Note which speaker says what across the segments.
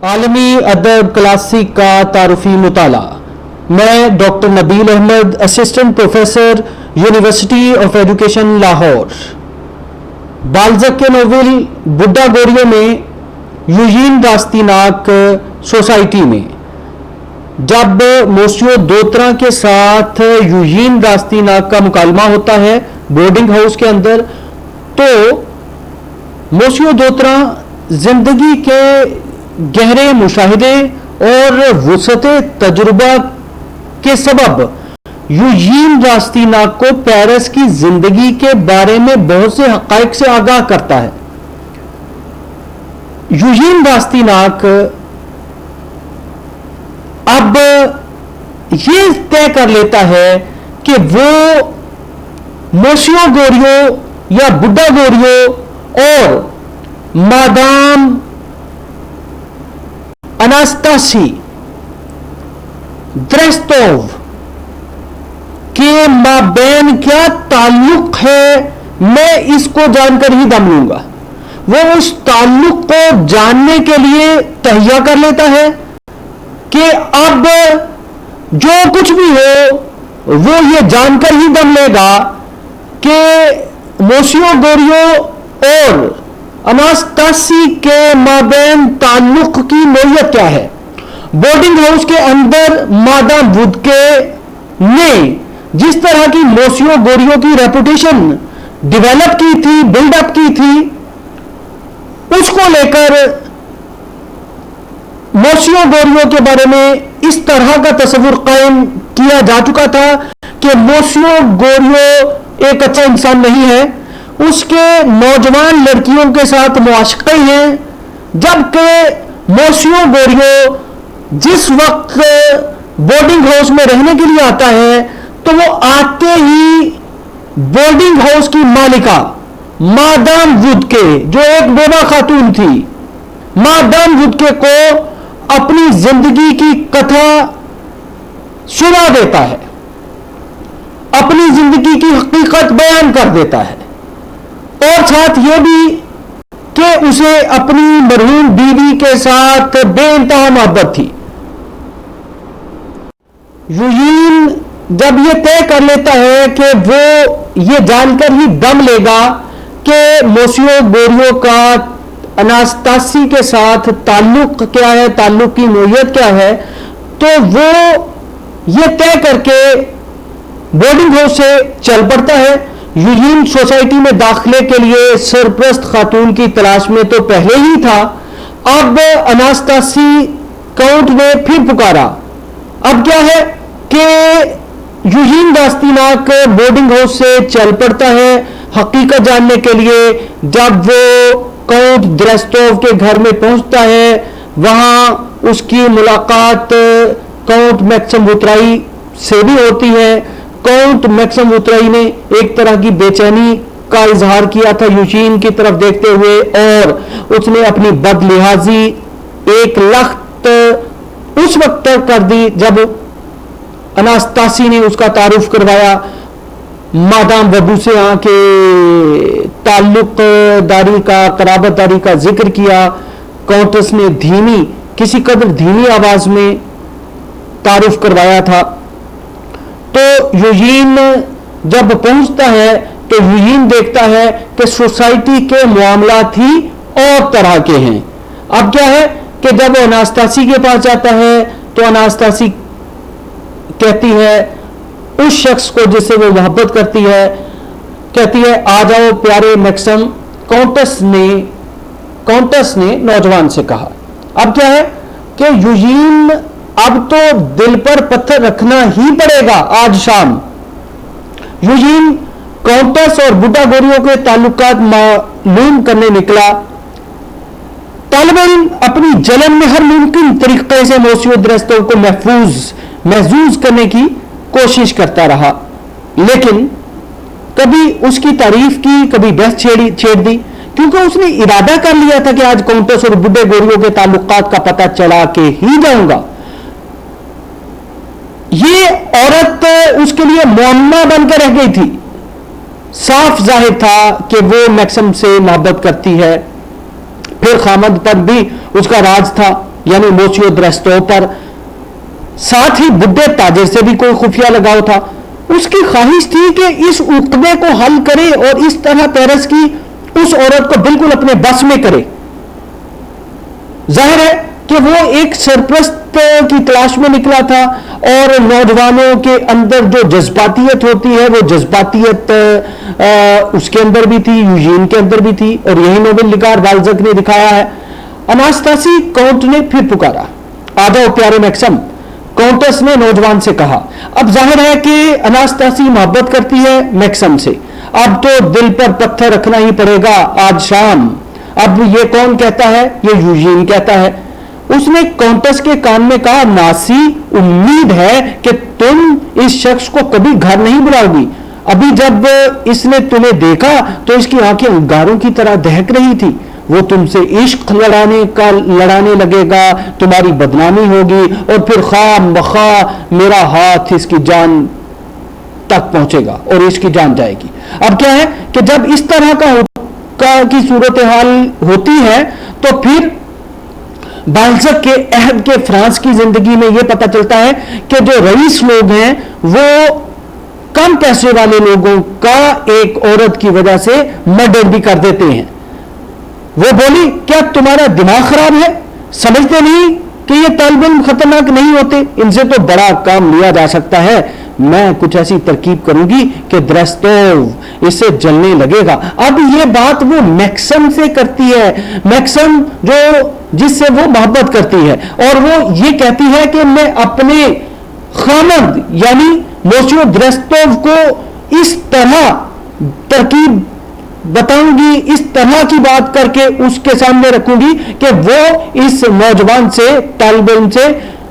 Speaker 1: عالمی ادب کلاسک کا تعارفی مطالعہ۔ میں doctor Nabeel Ahmed, assistant professor, university of education Lahore. Balzac کے ناول بڈھا گوریو میں یوجین راستیناک سوسائٹی میں جب موسیو دوترا کے ساتھ یوجین راستیناک کا مکالمہ ہوتا ہے بورڈنگ ہاؤس کے اندر، تو موسیو دوترا زندگی کے گہرے مشاہدے اور وسعت تجربہ کے سبب یوجین راستیناک کو پیرس کی زندگی کے بارے میں بہت سے حقائق سے آگاہ کرتا ہے۔ یوجین راستیناک اب یہ طے کر لیتا ہے کہ وہ موسیو گوریو یا بڈھا گوریو اور مادام اناستاسی درستوو کے مابین کیا تعلق ہے، میں اس کو جان کر ہی دم لوں گا۔ وہ اس تعلق کو جاننے کے لیے تہیا کر لیتا ہے کہ اب جو کچھ بھی ہو وہ یہ جان کر ہی دم لے گا کہ موسیو گوریو اور اناستاسی کے مابین تعلق کی نوعیت کیا ہے۔ بورڈنگ ہاؤس کے اندر مادام وودکے نے جس طرح کی موسیو گوریو کی ریپوٹیشن ڈیولپ کی تھی، بلڈ اپ کی تھی، اس کو لے کر موسیو گوریو کے بارے میں اس طرح کا تصور قائم کیا جا چکا تھا کہ موسیو گوریو ایک اچھا انسان نہیں ہے، اس کے نوجوان لڑکیوں کے ساتھ معاشقے ہیں، جبکہ موسیو گوریو جس وقت بورڈنگ ہاؤس میں رہنے کے لیے آتا ہے تو وہ آتے ہی بورڈنگ ہاؤس کی مالکہ مادام وودکے جو ایک بیوہ خاتون تھی، مادام وودکے کو اپنی زندگی کی کتھا سنا دیتا ہے، اپنی زندگی کی حقیقت بیان کر دیتا ہے، اور ساتھ یہ بھی کہ اسے اپنی مرحوم بیوی کے ساتھ بے انتہا محبت تھی۔ یوجین جب یہ طے کر لیتا ہے کہ وہ یہ جان کر ہی دم لے گا کہ موسیو گوریو کا اناستاسی کے ساتھ تعلق کیا ہے، تعلق کی نوعیت کیا ہے، تو وہ یہ طے کر کے بورڈنگ ہاؤس سے چل پڑتا ہے۔ یوجین سوسائٹی میں داخلے کے لیے سرپرست خاتون کی تلاش میں تو پہلے ہی تھا، اب اناستاسی کاؤنٹ نے پھر پکارا۔ اب کیا ہے کہ یوجین راستیناک بورڈنگ ہاؤس سے چل پڑتا ہے حقیقت جاننے کے لیے۔ جب وہ کاؤنٹ درستوو کے گھر میں پہنچتا ہے، وہاں اس کی ملاقات کاؤنٹ میکسم ووترائی سے بھی ہوتی ہے۔ کاؤنٹ میکسم ووترائی نے ایک طرح کی بے چینی کا اظہار کیا تھا یوجین کی طرف دیکھتے ہوئے، اور اس نے اپنی بد لحاظی ایک لخت اس وقت تک کر دی جب اناستاسی نے اس کا تعارف کروایا مادام وبو سے، کے تعلق داری کا، قرابت داری کا ذکر کیا۔ کاؤنٹس نے دھیمی، کسی قدر دھیمی آواز میں تعارف کروایا تھا۔ تو یوجین جب پہنچتا ہے تو یوجین دیکھتا ہے کہ سوسائٹی کے معاملات ہی اور طرح کے ہیں۔ اب کیا ہے کہ جب وہ اناستاسی کے پاس جاتا ہے تو اناستاسی کہتی ہے اس شخص کو جس سے وہ محبت کرتی ہے، کہتی ہے آ جاؤ پیارے میکسم۔ کاؤنٹس نے نوجوان سے کہا۔ اب کیا ہے کہ یوجین اب تو دل پر پتھر رکھنا ہی پڑے گا آج شام۔ یوجین کاؤنٹس اور بڈھا گوریو کے تعلقات معلوم کرنے نکلا۔ طالب علم اپنی جلن میں ہر ممکن طریقے سے موسیو درستوو کو محظوظ کرنے کی کوشش کرتا رہا، لیکن کبھی اس کی تعریف کی، کبھی بحث چھیڑ دی، کیونکہ اس نے ارادہ کر لیا تھا کہ آج کاؤنٹس اور بڈھے گوریو کے تعلقات کا پتہ چلا کے ہی جاؤں گا۔ یہ عورت اس کے لیے معمہ بن کے رہ گئی تھی۔ صاف ظاہر تھا کہ وہ میکسم سے محبت کرتی ہے، پھر خامد پر بھی اس کا راز تھا، یعنی موسیو درستو پر، ساتھ ہی بڈھے تاجر سے بھی کوئی خفیہ لگاؤ تھا. اس کی خواہش تھی کہ اس عقدے کو حل کرے اور اس طرح پیرس کی اس عورت کو بالکل اپنے بس میں کرے. ظاہر ہے کہ وہ ایک سرپرست کی تلاش میں نکلا تھا، اور نوجوانوں کے اندر جو جذباتیت ہوتی ہے وہ جذباتیت اس کے اندر بھی تھی، یوجین کے اندر بھی تھی، اور یہی نوبل نگار بالزک نے دکھایا ہے. اناستاسی کاؤنٹ نے پھر پکارا، آ جاؤ پیارے میکسم، کاؤنٹس نے نوجوان سے کہا. اب ظاہر ہے کہ اناستاسی محبت کرتی ہے میکسم سے، اب تو دل پر پتھر رکھنا ہی پڑے گا آج شام. اب یہ کون کہتا ہے؟ یہ یوجین کہتا ہے. اس نے کاؤنٹس کے کان میں کہا، ناسی، امید ہے کہ تم اس شخص کو کبھی گھر نہیں بلاؤ گی. ابھی جب اس نے تمہیں دیکھا تو اس کی آنکھیں انگاروں کی طرح دہک رہی تھی. وہ تم سے عشق لڑانے لگے گا، تمہاری بدنامی ہوگی، اور پھر خواہ مخواہ میرا ہاتھ اس کی جان تک پہنچے گا اور اس کی جان جائے گی. اب کیا ہے کہ جب اس طرح کی صورتحال ہوتی ہے تو پھر بالزک کے عہد کے فرانس کی زندگی میں یہ پتہ چلتا ہے کہ جو رئیس لوگ ہیں وہ کم پیسے والے لوگوں کا ایک عورت کی وجہ سے مرڈر بھی کر دیتے ہیں. وہ بولی، کیا تمہارا دماغ خراب ہے؟ سمجھتے نہیں کہ یہ طالب علم خطرناک نہیں ہوتے؟ ان سے تو بڑا کام لیا جا سکتا ہے. میں کچھ ایسی ترکیب کروں گی کہ درستوو اس سے جلنے لگے گا. اب یہ بات وہ میکسم سے کرتی ہے، میکسم جس سے وہ محبت کرتی ہے، اور وہ یہ کہتی ہے کہ میں اپنے خامند یعنی موسیو درستوو کو اس طرح ترکیب بتاؤں گی، اس طرح کی بات کر کے اس کے سامنے رکھوں گی کہ وہ اس نوجوان سے، طالب علم سے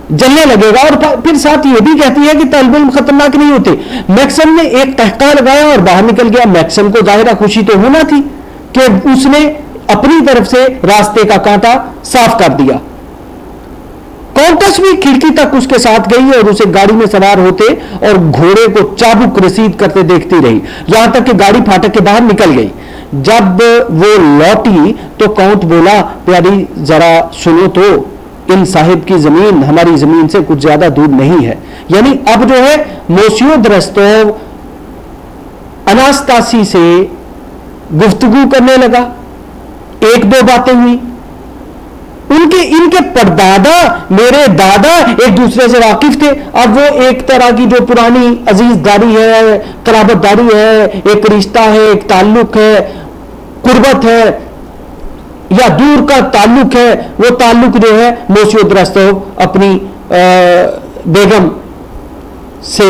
Speaker 1: جلنے لگے گا. اور پھر ساتھ یہ بھی کہتی ہے کہ طالب علم خطرناک نہیں ہوتے. میکسم نے ایک تحقہ لگایا اور باہر نکل گیا. میکسم کو ظاہرہ خوشی تو ہونا تھی کہ اس نے اپنی طرف سے راستے کا کانٹا صاف کر دیا. کاؤنٹس بھی کھڑکی تک اس کے ساتھ گئی اور اسے گاڑی میں سوار ہوتے اور گھوڑے کو چابک رسید کرتے دیکھتی رہی، یہاں تک کہ گاڑی پھاٹک کے باہر نکل گئی. جب وہ لوٹی تو کاؤنٹ بولا، پیاری ذرا سنو تو، ان صاحب کی زمین ہماری زمین سے کچھ زیادہ دور نہیں ہے. یعنی اب جو ہے موسیو درستوو اناستاسی سے گفتگو کرنے لگا. ایک دو باتیں ہوئی. ان کے پردادا، میرے دادا ایک دوسرے سے واقف تھے. اب وہ ایک طرح کی جو پرانی عزیز داری ہے، قرابت داری ہے، ایک رشتہ ہے، ایک تعلق ہے، قربت ہے یا دور کا تعلق ہے، وہ تعلق جو ہے موسیو درستوو اپنی بیگم سے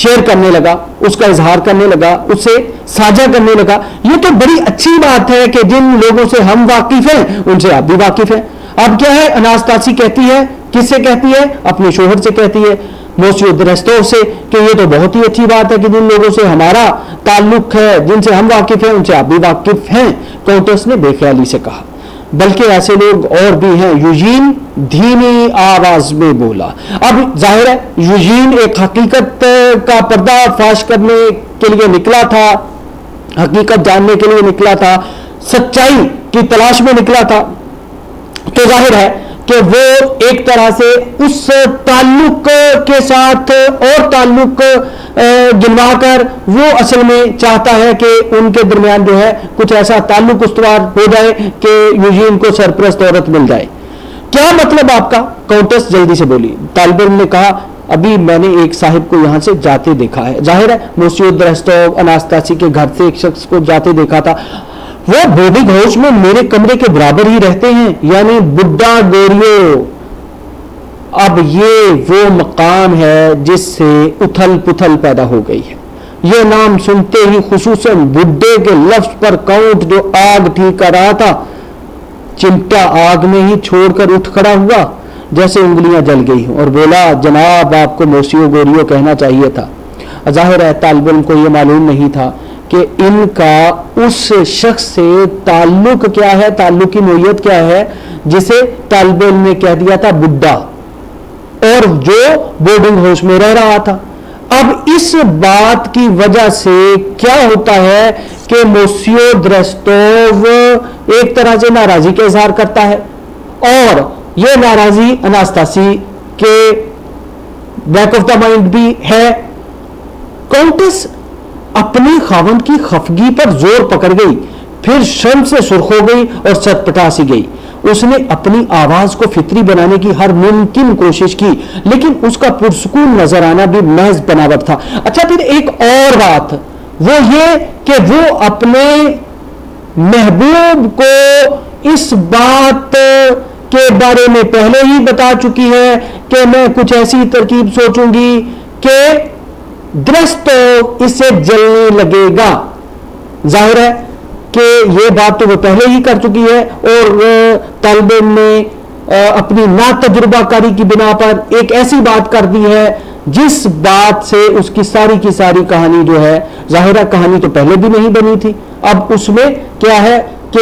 Speaker 1: شیئر کرنے لگا، اس کا اظہار کرنے لگا، اس سے ساجھا کرنے لگا. یہ تو بڑی اچھی بات ہے کہ جن لوگوں سے ہم واقف ہیں ان سے آپ بھی واقف ہیں. اب کیا ہے، اناستاسی کہتی ہے، کس سے کہتی ہے؟ اپنے شوہر سے کہتی ہے، موسیو درستوو سے، کہ یہ تو بہت ہی اچھی بات ہے کہ جن لوگوں سے ہمارا تعلق ہے، جن سے ہم واقف ہیں، ان سے آپ بھی واقف ہیں. کاؤنٹس نے بے خیالی سے کہا. بلکہ ایسے لوگ اور بھی ہیں. یوجین دھیمی آواز میں بولا. اب ظاہر ہے یوجین ایک حقیقت کا پردہ فاش کرنے کے لیے نکلا تھا، حقیقت جاننے کے لیے نکلا تھا، سچائی کی تلاش میں نکلا تھا. تو ظاہر ہے کہ وہ ایک طرح سے اس تعلق کے ساتھ اور تعلق گنوا کر وہ اصل میں چاہتا ہے کہ ان کے درمیان جو ہے کچھ ایسا تعلق استوار ہو جائے کہ یوجین کو سرپرست عورت مل جائے. کیا مطلب آپ کا؟ کاؤنٹس جلدی سے بولی. طالب علم نے کہا، ابھی میں نے ایک صاحب کو یہاں سے جاتے دیکھا ہے. ظاہر ہے موسیو درستوو اناستاسی کے گھر سے ایک شخص کو جاتے دیکھا تھا. وہ بورڈنگ ہاؤس میں میرے کمرے کے برابر ہی رہتے ہیں، یعنی بڈھا گوریو. اب یہ وہ مقام ہے جس سے اتھل پتھل پیدا ہو گئی ہے. یہ نام سنتے ہی خصوصاً بڈھے کے لفظ پر کاؤنٹ جو آگ ٹھیک کر رہا تھا، چمٹا آگ میں ہی چھوڑ کر اٹھ کھڑا ہوا جیسے انگلیاں جل گئی ہوں، اور بولا، جناب آپ کو موسیو گوریو کہنا چاہیے تھا. ظاہر ہے طالب علم کو یہ معلوم نہیں تھا کہ ان کا اس شخص سے تعلق کیا ہے، تعلق کی نوعیت کیا ہے جسے طالب علم نے کہہ دیا تھا بڈھا، اور جو بورڈنگ ہاؤس میں رہ رہا تھا. اب اس بات کی وجہ سے کیا ہوتا ہے کہ موسیو درستوو ایک طرح سے ناراضی کا اظہار کرتا ہے اور یہ ناراضی اناستاسی کے بیک آف دا مائنڈ بھی ہے. کاؤنٹس اپنی خاوند کی خفگی پر زور پکڑ گئی, پھر شرم سے سرخ ہو گئی اور چٹپٹا سی گئی. اس نے اپنی آواز کو فطری بنانے کی ہر ممکن کوشش کی, لیکن اس کا پرسکون نظر آنا بھی محض بناوٹ تھا. اچھا, پھر ایک اور بات وہ یہ کہ وہ اپنے محبوب کو اس بات کے بارے میں پہلے ہی بتا چکی ہے کہ میں کچھ ایسی ترکیب سوچوں گی کہ درست اس سے جلنے لگے گا. ظاہر ہے کہ یہ بات تو وہ پہلے ہی کر چکی ہے, اور طالب علم نے اپنی ناتجربہ کاری کی بنا پر ایک ایسی بات کر دی ہے جس بات سے اس کی ساری کہانی جو ہے, ظاہرہ کہانی تو پہلے بھی نہیں بنی تھی. اب اس میں کیا ہے کہ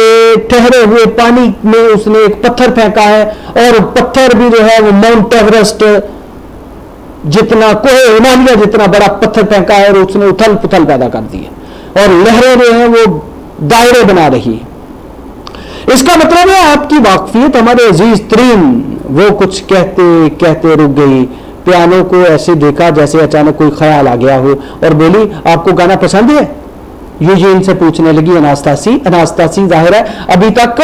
Speaker 1: ٹھہرے ہوئے پانی میں اس نے ایک پتھر پھینکا ہے, اور پتھر بھی جو ہے وہ ماؤنٹ ایوریسٹ جتنا, کوہ ہمالیہ جتنا بڑا پتھر پھینکا ہے, اور اس نے اتھل پتھل پیدا کر دی ہے, اور لہریں جو ہیں وہ دائرے بنا رہی ہے. اس کا مطلب ہے آپ کی واقفیت ہمارے عزیز ترین. وہ کچھ کہتے کہتے رک گئی, پیانو کو ایسے دیکھا جیسے اچانک کوئی خیال آ گیا ہو, اور بولی آپ کو گانا پسند ہے؟ یوجین سے پوچھنے لگی اناستاسی ظاہر ہے ابھی تک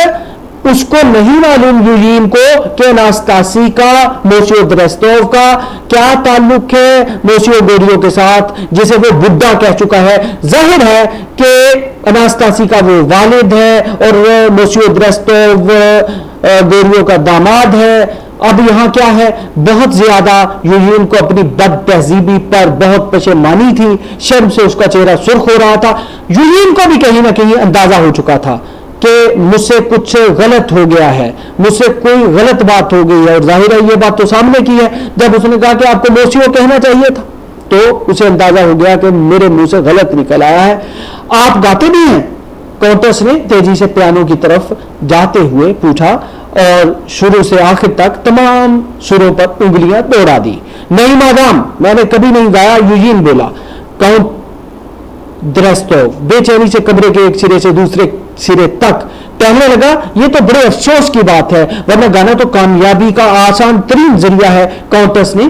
Speaker 1: اس کو نہیں معلوم یوجین کو کہ اناستاسی کا موسیو درستوف کا کیا تعلق ہے موسیو گوریو کے ساتھ, جسے وہ بڈھا کہہ چکا ہے. ظاہر ہے کہ اناستاسی کا وہ والد ہے اور موسیو درستوف گوریو کا داماد ہے. اب یہاں کیا ہے, بہت زیادہ یوجین کو اپنی بد تہذیبی پر بہت پشیمانی تھی, شرم سے اس کا چہرہ سرخ ہو رہا تھا. یوجین کو بھی کہیں نہ کہیں اندازہ ہو چکا تھا کہ مجھ سے کچھ غلط ہو گیا ہے, مجھ سے کوئی غلط بات ہو گئی ہے, اور ظاہر ہے یہ بات تو سامنے کی ہے. جب اس نے کہا کہ آپ کو موسیو کہنا چاہیے تھا, تو اسے اندازہ ہو گیا کہ میرے منہ سے غلط نکل آیا ہے. آپ گاتے بھی ہیں؟ کاؤنٹس نے تیزی سے پیانو کی طرف جاتے ہوئے پوچھا, اور شروع سے آخر تک تمام سروں پر انگلیاں دوڑا دی. نہیں مادام, میں نے کبھی نہیں گایا, یوجین بولا. کاؤنٹ درستوف بے چینی سے کمرے کے ایک سرے سے دوسرے سرے تک ٹہلنے لگا. یہ تو بڑے افسوس کی بات ہے, ورنہ گانا تو کامیابی کا آسان ترین ذریعہ ہے, کاؤنٹس نے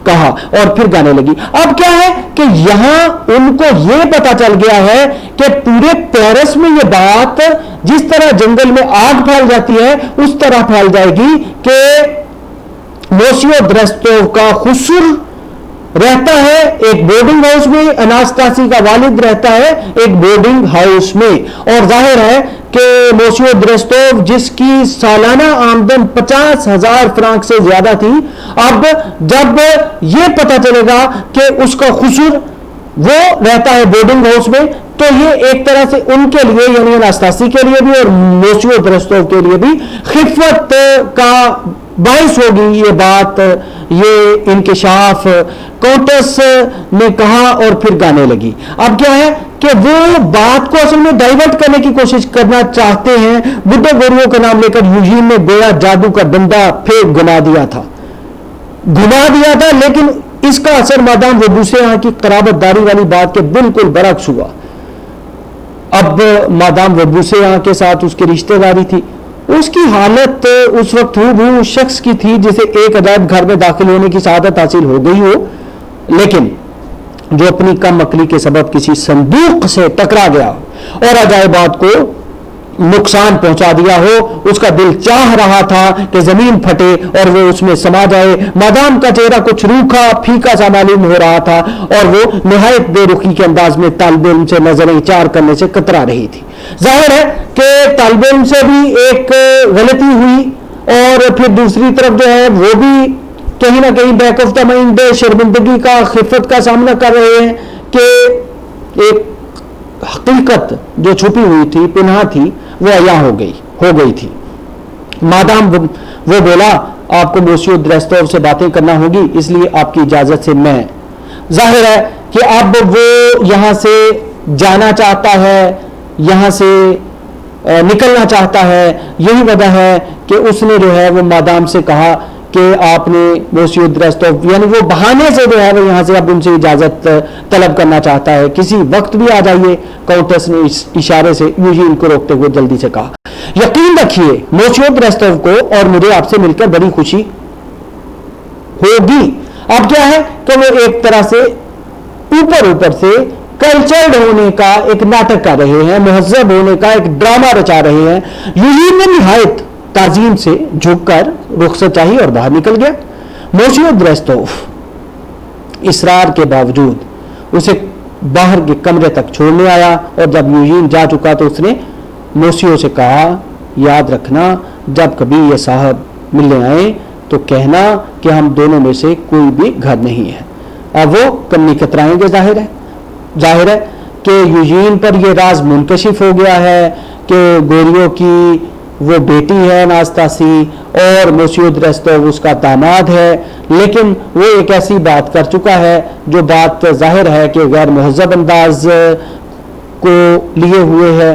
Speaker 1: کہا, اور پھر گانے لگی. اب کیا ہے کہ یہاں ان کو یہ پتا چل گیا ہے کہ پورے پیرس میں یہ بات جس طرح جنگل میں آگ پھیل جاتی ہے اس طرح پھیل جائے گی کہ موسیو درستوف کا خسر رہتا ہے ایک بورڈنگ ہاؤس میں, اناستاسی کا والد رہتا ہے ایک بورڈنگ ہاؤس میں. اور ظاہر ہے کہ موسیو درستوف جس کی سالانہ آمدن 50,000 فرانک سے زیادہ تھی, اب جب یہ پتا چلے گا کہ اس کا خسر وہ رہتا ہے بورڈنگ ہاؤس میں, تو یہ ایک طرح سے ان کے لیے یعنی اناستاسی کے لیے بھی اور موسیو درستوف کے لیے بھی خفت کا باعث ہوگی یہ بات, یہ انکشاف. کاؤنٹس نے کہا اور پھر گانے لگی. اب کیا ہے کہ وہ بات کو اصل میں ڈائیورٹ کرنے کی کوشش کرنا چاہتے ہیں. بڈھے گوریوں کا نام لے کر یوجین نے گویا جادو کا ڈنڈا پھر گھما دیا تھا, لیکن اس کا اثر مادام وبوسے کی قرابت داری والی بات کے بالکل برعکس ہوا. اب مادام وبوسے کے ساتھ اس کی رشتہ داری تھی. اس کی حالت اس وقت اس شخص کی تھی جسے ایک عجائب گھر میں داخل ہونے کی سعادت حاصل ہو گئی ہو, لیکن جو اپنی کم عقلی کے سبب کسی صندوق سے ٹکرا گیا اور عجائبات کو نقصان پہنچا دیا ہو. اس کا دل چاہ رہا تھا کہ زمین پھٹے اور وہ اس میں سما جائے. مادام کا چہرہ کچھ روکھا پھیکا سا معلوم ہو رہا تھا, اور وہ نہایت بے رخی کے انداز میں طالب علم سے نظریں چار کرنے سے کترا رہی تھی. ظاہر ہے کہ طالب علم سے بھی ایک غلطی ہوئی, اور پھر دوسری طرف جو ہے وہ بھی کہیں نہ کہیں بیک آف دا مائنڈ شرمندگی کا خفت کا سامنا کر رہے ہیں کہ ایک حقیقت جو چھپی ہوئی تھی پنہا تھی وہ عیاں ہو گئی تھی. مادام وہ بولا, آپ کو موسیو درستوف سے باتیں کرنا ہوگی, اس لیے آپ کی اجازت سے میں. ظاہر ہے کہ اب وہ یہاں سے جانا چاہتا ہے, یہاں سے نکلنا چاہتا ہے. یہی وجہ ہے کہ اس نے جو ہے وہ مادام سے کہا کہ آپ نے موسیود ریستوف یعنی وہ بہانے سے جو ہے وہ یہاں سے اب ان سے اجازت طلب کرنا چاہتا ہے، کسی وقت بھی آ جائیے، کاؤنٹس نے اس اشارے سے یوجین کو روکتے ہوئے جلدی سے کہا۔ یقین رکھیے موسیود ریستوف کو اور مجھے آپ سے مل کر بڑی خوشی ہوگی۔ اب کیا ہے کہ وہ ایک طرح سے اوپر سے کلچرڈ ہونے کا ایک ناٹک کر رہے ہیں، مہذب ہونے کا ایک ڈرامہ رچا رہے ہیں۔ یوجین نے نہایت تعظیم سے جھک کر رخصت چاہی اور باہر نکل گیا۔ موسیود ریستوف اصرار کے باوجود اسے باہر کے کمرے تک چھوڑنے آیا، اور جب یوجین جا چکا تو اس نے موسیو سے کہا، یاد رکھنا جب کبھی یہ صاحب ملنے آئے تو کہنا کہ ہم دونوں میں سے کوئی بھی گھر نہیں ہے۔ اب وہ کمی کترائیں گے، ظاہر ہے کہ یوجین پر یہ راز منکشف ہو گیا ہے کہ گوریو کی وہ بیٹی ہے اناستاسی اور موسیود ریستوف اس کا داماد ہے، لیکن وہ ایک ایسی بات کر چکا ہے جو بات ظاہر ہے کہ غیر مہذب انداز کو لیے ہوئے ہے۔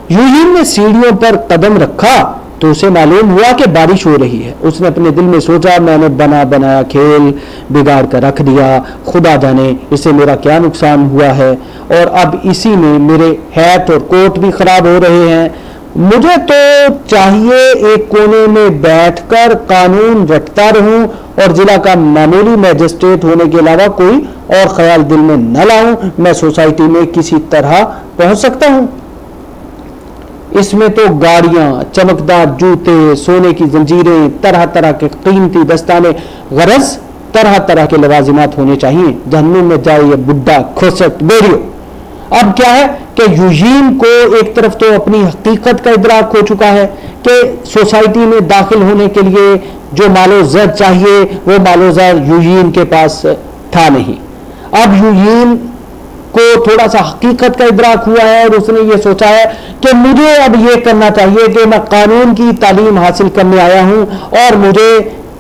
Speaker 1: یوجین نے سیڑھیوں پر قدم رکھا تو اسے معلوم ہوا کہ بارش ہو رہی ہے۔ اس نے اپنے دل میں سوچا، میں نے بنایا کھیل بگاڑ کر رکھ دیا، خدا جانے اس سے میرا کیا نقصان ہوا ہے، اور اب اسی میں میرے ہیٹ اور کوٹ بھی خراب ہو رہے ہیں۔ مجھے تو چاہیے ایک کونے میں بیٹھ کر قانون رٹتا رہوں اور ضلع کا معمولی میجسٹریٹ ہونے کے علاوہ کوئی اور خیال دل میں نہ لاؤں۔ میں سوسائٹی میں کسی طرح پہنچ سکتا ہوں۔ اس میں تو گاڑیاں، چمکدار جوتے، سونے کی زنجیریں، طرح طرح کے قیمتی دستانے، غرض طرح طرح کے لوازمات ہونے چاہیے۔ جہنم میں جائے یہ بڈھا کھوسٹ بیریو۔ اب کیا ہے کہ یوجین کو ایک طرف تو اپنی حقیقت کا ادراک ہو چکا ہے کہ سوسائٹی میں داخل ہونے کے لیے جو مال و زر چاہیے وہ مال و زر یوجین کے پاس تھا نہیں۔ اب یوجین کو تھوڑا سا حقیقت کا ادراک ہوا ہے اور اس نے یہ سوچا ہے کہ مجھے اب یہ کرنا چاہیے کہ میں قانون کی تعلیم حاصل کرنے آیا ہوں، اور مجھے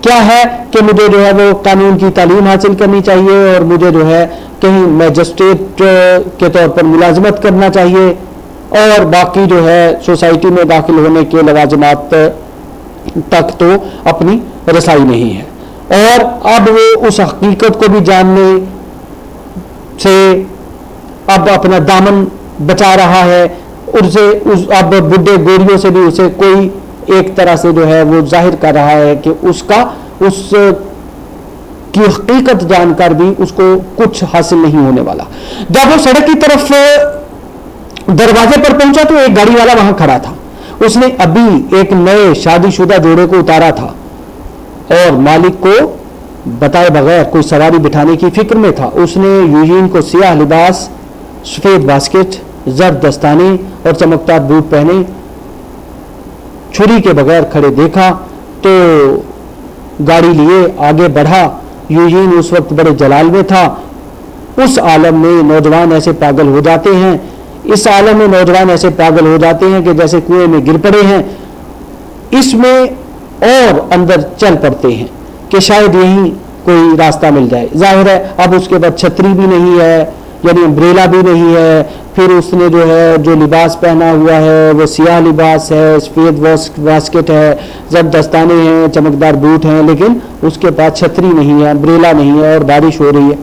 Speaker 1: کیا ہے کہ مجھے جو ہے وہ قانون کی تعلیم حاصل کرنی چاہیے اور مجھے جو ہے کہیں میجسٹریٹ کے طور پر ملازمت کرنا چاہیے، اور باقی جو ہے سوسائٹی میں داخل ہونے کے لوازمات تک تو اپنی رسائی نہیں ہے۔ اور اب وہ اس حقیقت کو بھی جاننے سے اب اپنا دامن بچا رہا ہے، اب بڈھے گوریوں سے بھی اسے کوئی ایک طرح سے جو ہے وہ ظاہر کر رہا ہے کہ اس کی حقیقت جان کر بھی اس کو کچھ حاصل نہیں ہونے والا۔ جب وہ سڑک کی طرف دروازے پر پہنچا تو ایک گاڑی والا وہاں کھڑا تھا۔ اس نے ابھی ایک نئے شادی شدہ جوڑے کو اتارا تھا اور مالک کو بتائے بغیر کوئی سواری بٹھانے کی فکر میں تھا۔ اس نے یوجین کو سیاہ لباس، سفید باسکٹ، زرد دستانے اور چمکدار بوٹ پہنے چھری کے بغیر کھڑے دیکھا تو گاڑی لیے آگے بڑھا۔ یوجین اس وقت بڑے جلال میں تھا۔ اس عالم میں نوجوان ایسے پاگل ہو جاتے ہیں، اس عالم میں نوجوان ایسے پاگل ہو جاتے ہیں کہ جیسے کنویں میں گر پڑے ہیں، اس میں اور اندر چل پڑتے ہیں کہ شاید یہیں کوئی راستہ مل جائے۔ ظاہر ہے اب اس کے بعد چھتری بھی نہیں ہے، یعنی امبریلا بھی نہیں ہے، پھر اس نے جو لباس پہنا ہوا ہے وہ سیاہ لباس ہے، سفید واسکٹ ہے، زرد دستانے ہیں، چمکدار بوٹ ہیں، لیکن اس کے پاس چھتری نہیں ہے، امبریلا نہیں ہے اور بارش ہو رہی ہے۔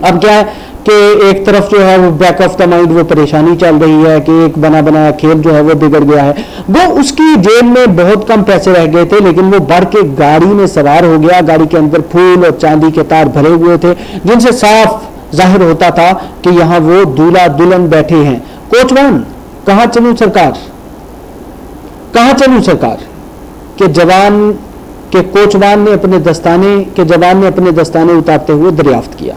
Speaker 1: اب کیا ہے کہ ایک طرف جو ہے وہ بیک آف دا مائنڈ وہ پریشانی چل رہی ہے کہ ایک بنایا کھیل جو ہے وہ بگڑ گیا ہے۔ وہ اس کی جیب میں بہت کم پیسے رہ گئے تھے، لیکن وہ بڑھ کے گاڑی میں سوار ہو گیا۔ گاڑی کے اندر پھول اور چاندی کے تار بھرے ہوئے تھے جن سے صاف ظاہر ہوتا تھا کہ یہاں وہ دولہا دلہن بیٹھے ہیں۔ کوچوان، کہاں چلوں سرکار، کہاں چلوں سرکار؟ کہ جوان کے کوچوان نے اپنے دستانے اتارتے ہوئے دریافت کیا۔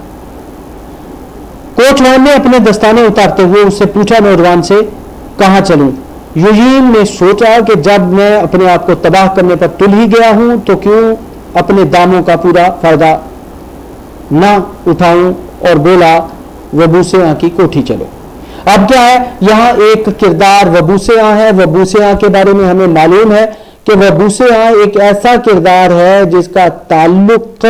Speaker 1: کوچوان نے اپنے دستانے اتارتے ہوئے اس سے پوچھا، نوجوان سے، کہاں چلوں؟ یوجین نے سوچا کہ جب میں اپنے آپ کو تباہ کرنے پر تل ہی گیا ہوں تو کیوں اپنے داموں کا پورا فائدہ نہ اٹھاؤں، اور بولا، وبوسیاں کی کوٹھی چلو۔ اب کیا ہے، یہاں ایک کردار وبوسیاں ہے۔ وبوسیاں کے بارے میں ہمیں معلوم ہے کہ وبوسیاں ایک ایسا کردار ہے جس کا تعلق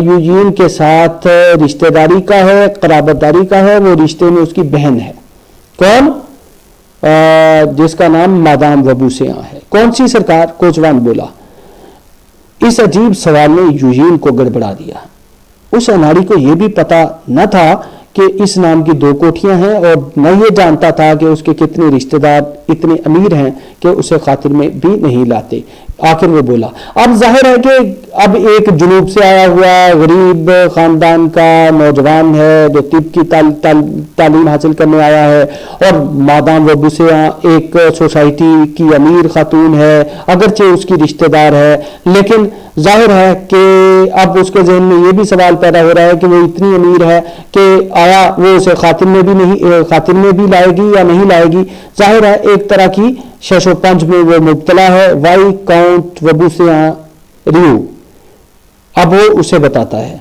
Speaker 1: یوجین کے ساتھ رشتہ داری کا ہے، قرابت داری کا ہے۔ وہ رشتے میں اس کی بہن ہے، کون؟ جس کا نام مادام وبوسیاں ہے۔ کون سی سرکار؟ کوچوان بولا، اس عجیب سوال نے یوجین کو گڑبڑا دیا. اس اناڑی کو یہ بھی پتا نہ تھا کہ اس نام کی 2 کوٹھیاں ہیں اور نہ یہ جانتا تھا کہ اس کے کتنے رشتہ دار اتنے امیر ہیں کہ اسے خاطر میں بھی نہیں لاتے. آخر وہ بولا. اب ظاہر ہے کہ اب ایک جنوب سے آیا ہوا غریب خاندان کا نوجوان ہے جو طب کی تعلیم حاصل کرنے آیا ہے اور مادام وبو سے ایک سوسائٹی کی امیر خاتون ہے، اگرچہ اس کی رشتہ دار ہے، لیکن ظاہر ہے کہ اب اس کے ذہن میں یہ بھی سوال پیدا ہو رہا ہے کہ وہ اتنی امیر ہے کہ آیا وہ اسے خاطر میں بھی لائے گی یا نہیں لائے گی. ظاہر ہے ایک طرح کی شش و پنج میں وہ مبتلا ہے. وائی کاؤنٹ وبو سے ریو. اب وہ اسے بتاتا ہے.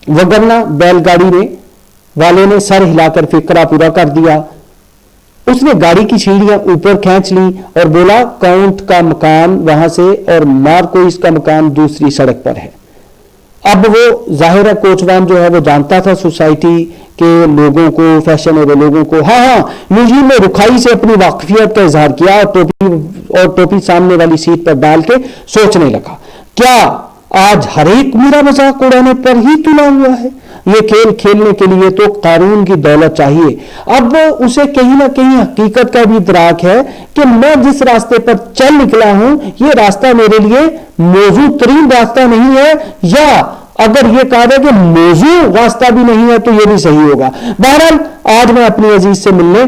Speaker 1: وگرنہ بیل گاڑی والے نے سر ہلا کر فکرہ پورا کر دیا. اس نے گاڑی کی سیڑھیاں اوپر کھینچ لی اور بولا کاؤنٹ کا مکان وہاں سے اور مارکوئس کا مکان دوسری سڑک پر ہے. اب وہ ظاہر ہے کوچوان جو ہے وہ جانتا تھا سوسائٹی کے لوگوں کو، فیشنیبل لوگوں کو. ہاں یوجین نے رکھائی سے اپنی واقفیت کا اظہار کیا اور ٹوپی سامنے والی سیٹ پر ڈال کے سوچنے لگا. کیا آج ہر ایک میرا مذاق اڑانے پر ہی تلا ہوا ہے؟ یہ کھیل کھیلنے کے لیے تو قارون کی دولت چاہیے. اب اسے کہیں نہ کہیں حقیقت کا بھی ادراک ہے کہ میں جس راستے پر چل نکلا ہوں یہ راستہ میرے لیے موزوں ترین راستہ نہیں ہے، یا اگر یہ کہا جائے کہ موزوں راستہ بھی نہیں ہے تو یہ بھی صحیح ہوگا. بہرحال آج میں اپنی عزیز سے ملنے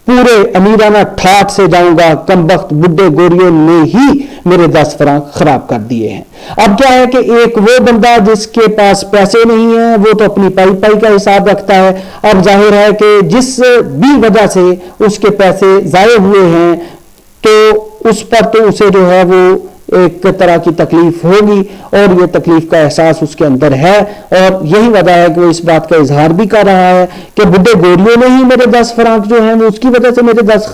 Speaker 1: پورے امیرانہ ٹھاٹ سے جاؤں گا. کمبخت بڈھے گوریوں نے ہی میرے 10 فرانک خراب کر دیے ہیں. اب کیا ہے کہ ایک وہ بندہ جس کے پاس پیسے نہیں ہیں وہ تو اپنی پائی کا حساب رکھتا ہے. اب ظاہر ہے کہ جس بھی وجہ سے اس کے پیسے ضائع ہوئے ہیں تو اس پر تو اسے جو ہے وہ ایک طرح کی تکلیف ہوگی اور یہ تکلیف کا احساس اس کے اندر ہے اور یہی وجہ ہے کہ وہ اس بات کا اظہار بھی کر رہا ہے کہ بڈھے گوریوں نے ہی میرے 10 فرانک جو ہیں وہ اس کی وجہ سے میرے 10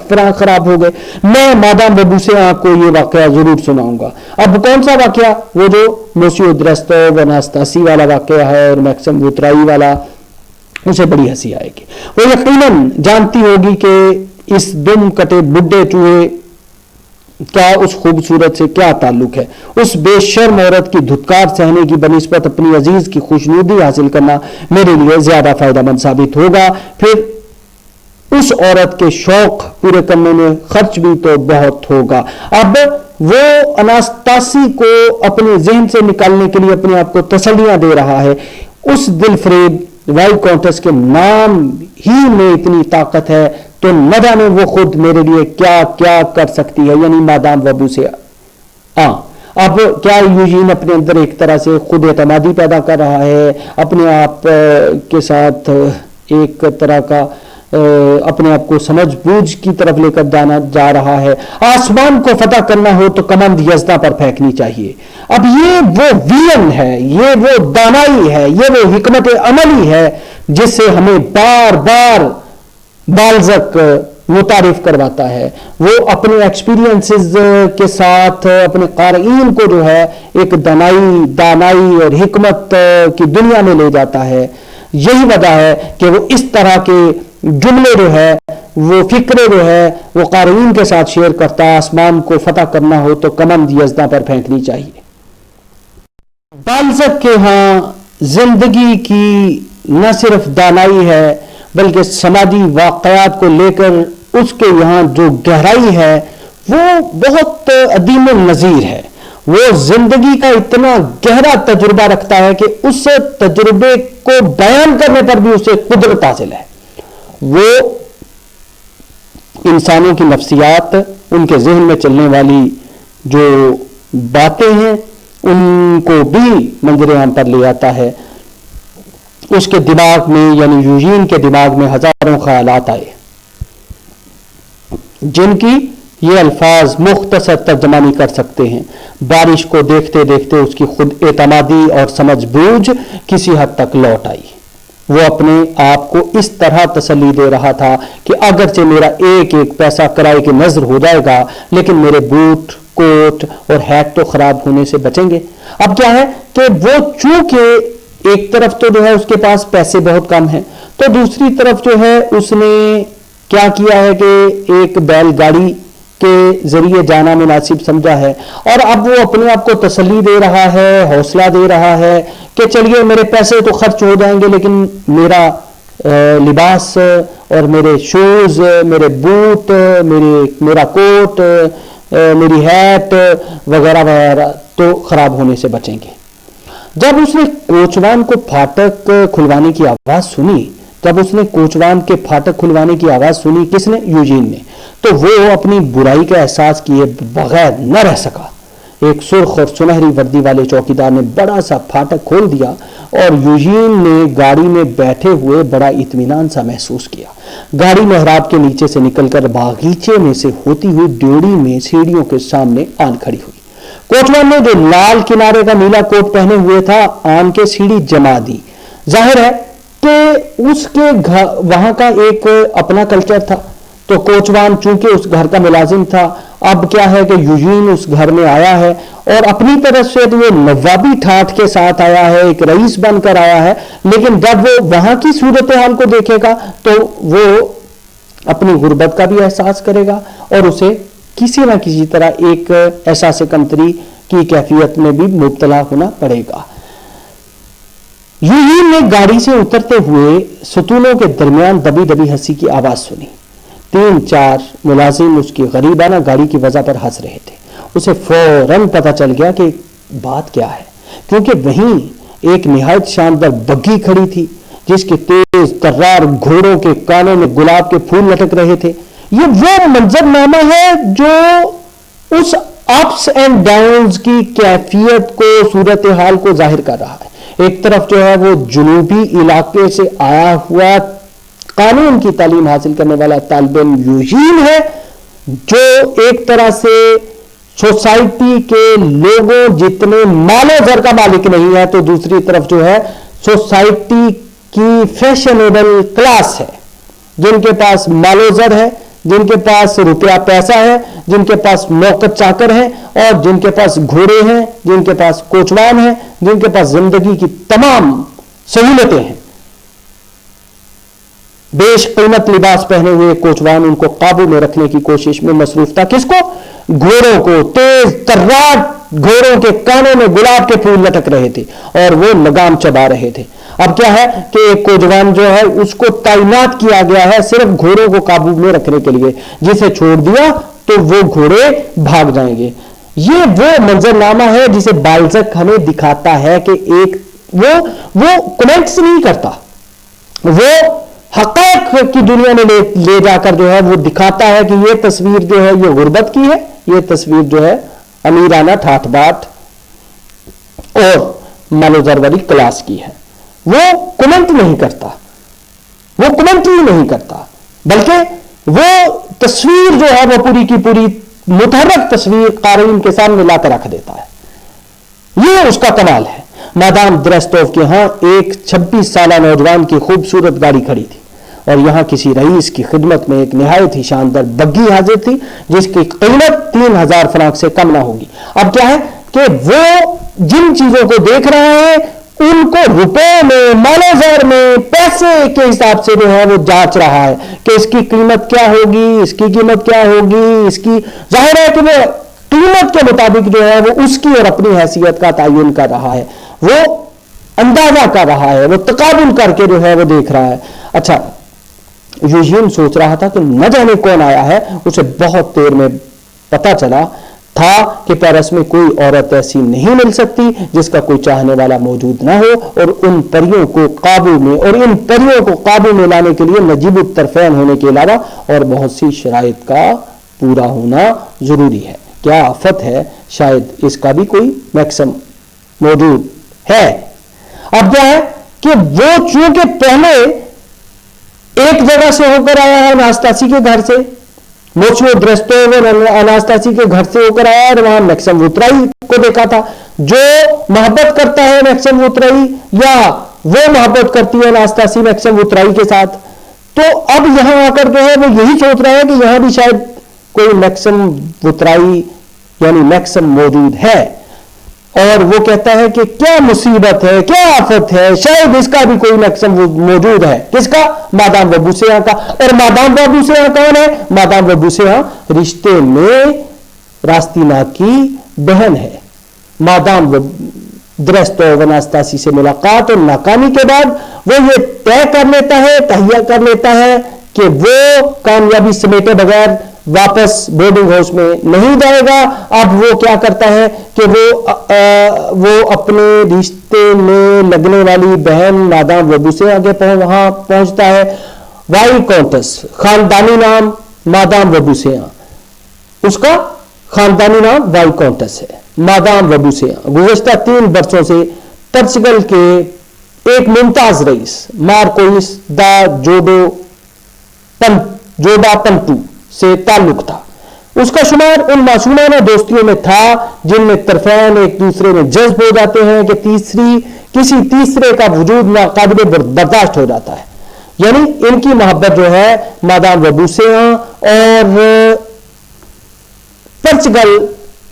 Speaker 1: فرانک خراب ہو گئے. میں مادام وبو سے آپ کو یہ واقعہ ضرور سناؤں گا. اب کون سا واقعہ؟ وہ جو موسیو درستو وناستاسی والا واقعہ ہے اور میکسم ووترائی والا. اسے بڑی ہنسی آئے گی. وہ یقیناً جانتی ہوگی کہ اس دم کٹے بڈھے چوہے کا اس خوبصورت سے کیا تعلق ہے. اس بے شرم عورت کی دھتکار سہنے کی بنسبت اپنی عزیز کی خوشنودی حاصل کرنا میرے لیے زیادہ فائدہ مند ثابت ہوگا. پھر اس عورت کے شوق پورے کرنے میں خرچ بھی تو بہت ہوگا. اب وہ اناستاسی کو اپنے ذہن سے نکالنے کے لیے اپنے آپ کو تسلیاں دے رہا ہے. اس دل فریب وائی کاؤنٹس کے نام ہی میں اتنی طاقت ہے تو نہ جانے وہ خود میرے لیے کیا کیا کر سکتی ہے. یعنی مادام وبو سے اب کیا یوجین اپنے اندر ایک طرح سے خود اعتمادی پیدا کر رہا ہے، اپنے آپ کے ساتھ ایک طرح کا اپنے آپ کو سمجھ بوجھ کی طرف لے کر جا رہا ہے. آسمان کو فتح کرنا ہو تو کمند یزداں پر پھینکنی چاہیے. اب یہ وہ ویژن ہے، یہ وہ دانائی ہے، یہ وہ حکمت عملی ہے جس سے ہمیں بار بار بالزک متعارف کرواتا ہے. وہ اپنے ایکسپیرینسز کے ساتھ اپنے قارئین کو جو ہے ایک دانائی اور حکمت کی دنیا میں لے جاتا ہے. یہی وجہ ہے کہ وہ اس طرح کے جملے جو ہے وہ فکرے جو ہے وہ قارئین کے ساتھ شیئر کرتا ہے. آسمان کو فتح کرنا ہو تو کمند یزداں پر پھینکنی چاہیے. بالزک کے ہاں زندگی کی نہ صرف دانائی ہے بلکہ سماجی واقعات کو لے کر اس کے یہاں جو گہرائی ہے وہ بہت عدیم النظیر ہے. وہ زندگی کا اتنا گہرا تجربہ رکھتا ہے کہ اس تجربے کو بیان کرنے پر بھی اسے قدرت حاصل ہے. وہ انسانوں کی نفسیات، ان کے ذہن میں چلنے والی جو باتیں ہیں ان کو بھی منظر عام پر لے آتا ہے. اس کے دماغ میں یعنی یوجین کے دماغ میں ہزاروں خیالات آئے جن کی یہ الفاظ مختصر ترجمہ نہیں کر سکتے ہیں. بارش کو دیکھتے دیکھتے اس کی خود اعتمادی اور سمجھ بوجھ کسی حد تک لوٹ آئی. وہ اپنے آپ کو اس طرح تسلی دے رہا تھا کہ اگرچہ میرا ایک ایک پیسہ کرائے کی نظر ہو جائے گا لیکن میرے بوٹ، کوٹ اور ہیٹ تو خراب ہونے سے بچیں گے. اب کیا ہے کہ وہ چونکہ ایک طرف تو جو ہے اس کے پاس پیسے بہت کم ہیں تو دوسری طرف جو ہے اس نے کیا کیا ہے کہ ایک بیل گاڑی کے ذریعے جانا مناسب سمجھا ہے، اور اب وہ اپنے آپ کو تسلی دے رہا ہے، حوصلہ دے رہا ہے کہ چلیے میرے پیسے تو خرچ ہو جائیں گے لیکن میرا لباس اور میرے شوز، میرے بوٹ، میرا کوٹ، میری ہیٹ وغیرہ وغیرہ تو خراب ہونے سے بچیں گے۔ جب اس نے کوچوان کو پھاٹک کھلوانے کی آواز سنی، کی آواز سنی، کس نے؟ یوجین نے، تو وہ اپنی برائی کا احساس کیے بغیر نہ رہ سکا۔ ایک سرخ اور سنہری وردی والے چوکیدار نے بڑا سا پھاٹک کھول دیا اور یوجین نے گاڑی میں بیٹھے ہوئے بڑا اطمینان سا محسوس کیا۔ گاڑی محراب کے نیچے سے نکل کر باغیچے میں سے ہوتی ہوئی ڈیوڑی میں سیڑھیوں کے سامنے آن کھڑی ہوئی۔ کوچوان نے جو لال کنارے کا نیلا کوٹ پہنے ہوئے تھا آن کے سیڑھی جما دی۔ ظاہر ہے کہ اس کے وہاں کا ایک اپنا کلچر تھا، تو کوچوان چونکہ اس گھر کا ملازم تھا، اب کیا ہے کہ یوجین اس گھر میں آیا ہے اور اپنی طرف سے وہ نوابی ٹھاٹ کے ساتھ آیا ہے، ایک رئیس بن کر آیا ہے، لیکن جب وہ وہاں کی صورتحال کو دیکھے گا تو وہ اپنی غربت کا بھی احساس کرے گا اور اسے کسی نہ کسی طرح ایک احساس کمتری کی کیفیت میں بھی مبتلا ہونا پڑے گا۔ یوجین نے گاڑی سے اترتے ہوئے ستونوں کے درمیان دبی دبی ہنسی کی آواز سنی۔ 3-4 ملازم اس کی غریبانہ گاڑی کی وجہ پر ہنس رہے تھے۔ اسے فوراً پتہ چل گیا کہ بات کیا ہے، کیونکہ وہیں ایک نہایت شاندار بگھی کھڑی تھی جس کے تیز ترار گھوڑوں کے کانوں میں گلاب کے پھول لٹک رہے تھے۔ یہ وہ منظر نامہ ہے جو اس اپس اینڈ ڈاؤنز کی کیفیت کو، صورتحال کو ظاہر کر رہا ہے۔ ایک طرف جو ہے وہ جنوبی علاقے سے آیا ہوا قانون کی تعلیم حاصل کرنے والا طالب علم یوجین ہے، جو ایک طرح سے سوسائٹی کے لوگوں جتنے مال و زر کا مالک نہیں ہے، تو دوسری طرف جو ہے سوسائٹی کی فیشنیبل کلاس ہے، جن کے پاس مال و زر ہے، جن کے پاس روپیہ پیسہ ہے، جن کے پاس نوکر چاکر ہیں، اور جن کے پاس گھوڑے ہیں، جن کے پاس کوچوان ہیں، جن کے پاس زندگی کی تمام سہولتیں ہیں۔ بیش قیمت لباس پہنے ہوئے کوچوان ان کو قابو میں رکھنے کی کوشش میں مصروف تھا۔ کس کو؟ گھوڑوں کو۔ تیز ترار گھوڑوں کے کانوں میں گلاب کے پھول لٹک رہے تھے اور وہ لگام چبا رہے تھے۔ اب کیا ہے کہ ایک کوچوان جو ہے اس کو تعینات کیا گیا ہے صرف گھوڑوں کو قابو میں رکھنے کے لیے، جسے چھوڑ دیا تو وہ گھوڑے بھاگ جائیں گے۔ یہ وہ منظر نامہ ہے جسے بالزک ہمیں دکھاتا ہے کہ ایک وہ کمنٹس نہیں کرتا، وہ حقائق کی دنیا میں لے جا کر جو ہے وہ دکھاتا ہے کہ یہ تصویر جو ہے یہ غربت کی ہے، یہ تصویر جو ہے امیرانہ ٹھاٹ باٹ اور مال و زر والی کلاس کی ہے۔ وہ کمنٹ نہیں کرتا، وہ کمنٹری نہیں کرتا، بلکہ وہ تصویر جو ہے وہ پوری کی پوری متحرک تصویر قارئین کے سامنے لا کر رکھ دیتا ہے۔ یہ اس کا کمال ہے۔ مادام درستوف کے ہاں ایک 26 سالہ نوجوان کی خوبصورت گاڑی کھڑی تھی اور یہاں کسی رئیس کی خدمت میں ایک نہایت ہی شاندار بگھی حاضر تھی جس کی قیمت 3000 فرانک سے کم نہ ہوگی۔ اب کیا ہے کہ وہ جن چیزوں کو دیکھ رہے ہیں ان کو روپے میں، مال و زر میں، پیسے کے حساب سے جو ہے وہ جانچ رہا ہے کہ اس کی قیمت کیا ہوگی، اس کی قیمت کیا ہوگی، اس کی ظاہر ہے کہ وہ قیمت کے مطابق جو ہے وہ اس کی اور اپنی حیثیت کا تعین کر رہا ہے، وہ اندازہ کر رہا ہے، وہ تقابل کر کے جو ہے وہ دیکھ رہا ہے۔ اچھا، یوجین سوچ رہا تھا کہ نہ جانے کون آیا ہے۔ اسے بہت دیر میں پتا چلا تھا کہ پیرس میں کوئی عورت ایسی نہیں مل سکتی جس کا کوئی چاہنے والا موجود نہ ہو، اور ان پریوں کو قابو میں لانے کے لیے نجیب الطرفین ہونے کے علاوہ اور بہت سی شرائط کا پورا ہونا ضروری ہے۔ کیا آفت ہے، شاید اس کا بھی کوئی میکسم موجود ہے۔ اب کیا ہے کہ وہ چونکہ پہلے ایک جگہ سے ہو کر آیا ہے، اناستاسی کے گھر سے، موچو درستوف اور اناستاسی کے گھر سے ہو کر آیا اور وہاں میکسم وطرائی کو دیکھا تھا۔ جو محبت کرتا ہے میکسم وطرائی، یا وہ محبت کرتی ہے اناستاسی میکسم وطرائی کے ساتھ، تو اب یہاں آ کر جو ہے وہ یہی سوچ رہا ہے کہ یہاں بھی شاید کوئی میکسم وطرائی یعنی میکسم موجود ہے۔ اور وہ کہتا ہے کہ کیا مصیبت ہے، کیا آفت ہے، شاید اس کا بھی کوئی نقصان موجود ہے. کس کا؟ مادام وبوسیہ کا. اور مادام وبوسیہ کون ہے؟ مادام وبوسیہ رشتے میں راستینا کی بہن ہے. مادام درستوف اناستاسی سے ملاقات اور ناکامی کے بعد وہ یہ طے کر لیتا ہے، تہیہ کر لیتا ہے کہ وہ کامیابی سمیٹے بغیر واپس بورڈنگ ہاؤس میں نہیں جائے گا. اب وہ کیا کرتا ہے کہ وہ اپنے رشتے میں لگنے والی بہن مادام وبوسیہ کے وہاں پہنچتا ہے. وائی کونٹس، خاندانی نام مادام وبوسیہ، اس کا خاندانی نام وائی کونٹس ہے. مادام وبوسیہ گزشتہ 3 برسوں سے پرتگال کے ایک ممتاز رئیس مارکوئس دا جوڈا پنٹو سے تعلق تھا. اس کا شمار ان معصومانہ دوستیوں میں تھا جن میں طرفین ایک دوسرے میں جذب ہو جاتے ہیں کہ کسی تیسرے کا وجود ناقابل برداشت ہو جاتا ہے. یعنی ان کی محبت جو ہے مادام وبوسیہ اور پرتگال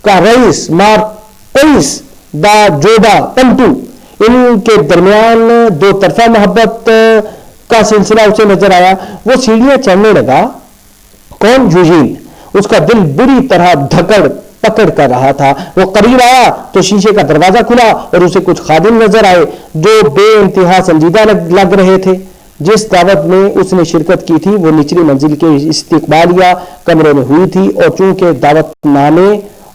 Speaker 1: کا رئیس مارکوئس دا جوڈا پنٹو، ان کے درمیان 2 طرفہ محبت کا سلسلہ اسے نظر آیا. وہ سیڑھیاں چڑھنے لگا. کون؟ یوجین. اس کا دل بری طرح دھکڑ پکڑ کر رہا تھا. وہ قریب آیا تو شیشے کا دروازہ کھلا اور اسے کچھ خادم نظر آئے جو بے انتہا سنجیدہ لگ رہے تھے. جس دعوت میں اس نے شرکت کی تھی وہ نچلی منزل کے استقبالیہ کمرے میں ہوئی تھی، اور چونکہ دعوت نامے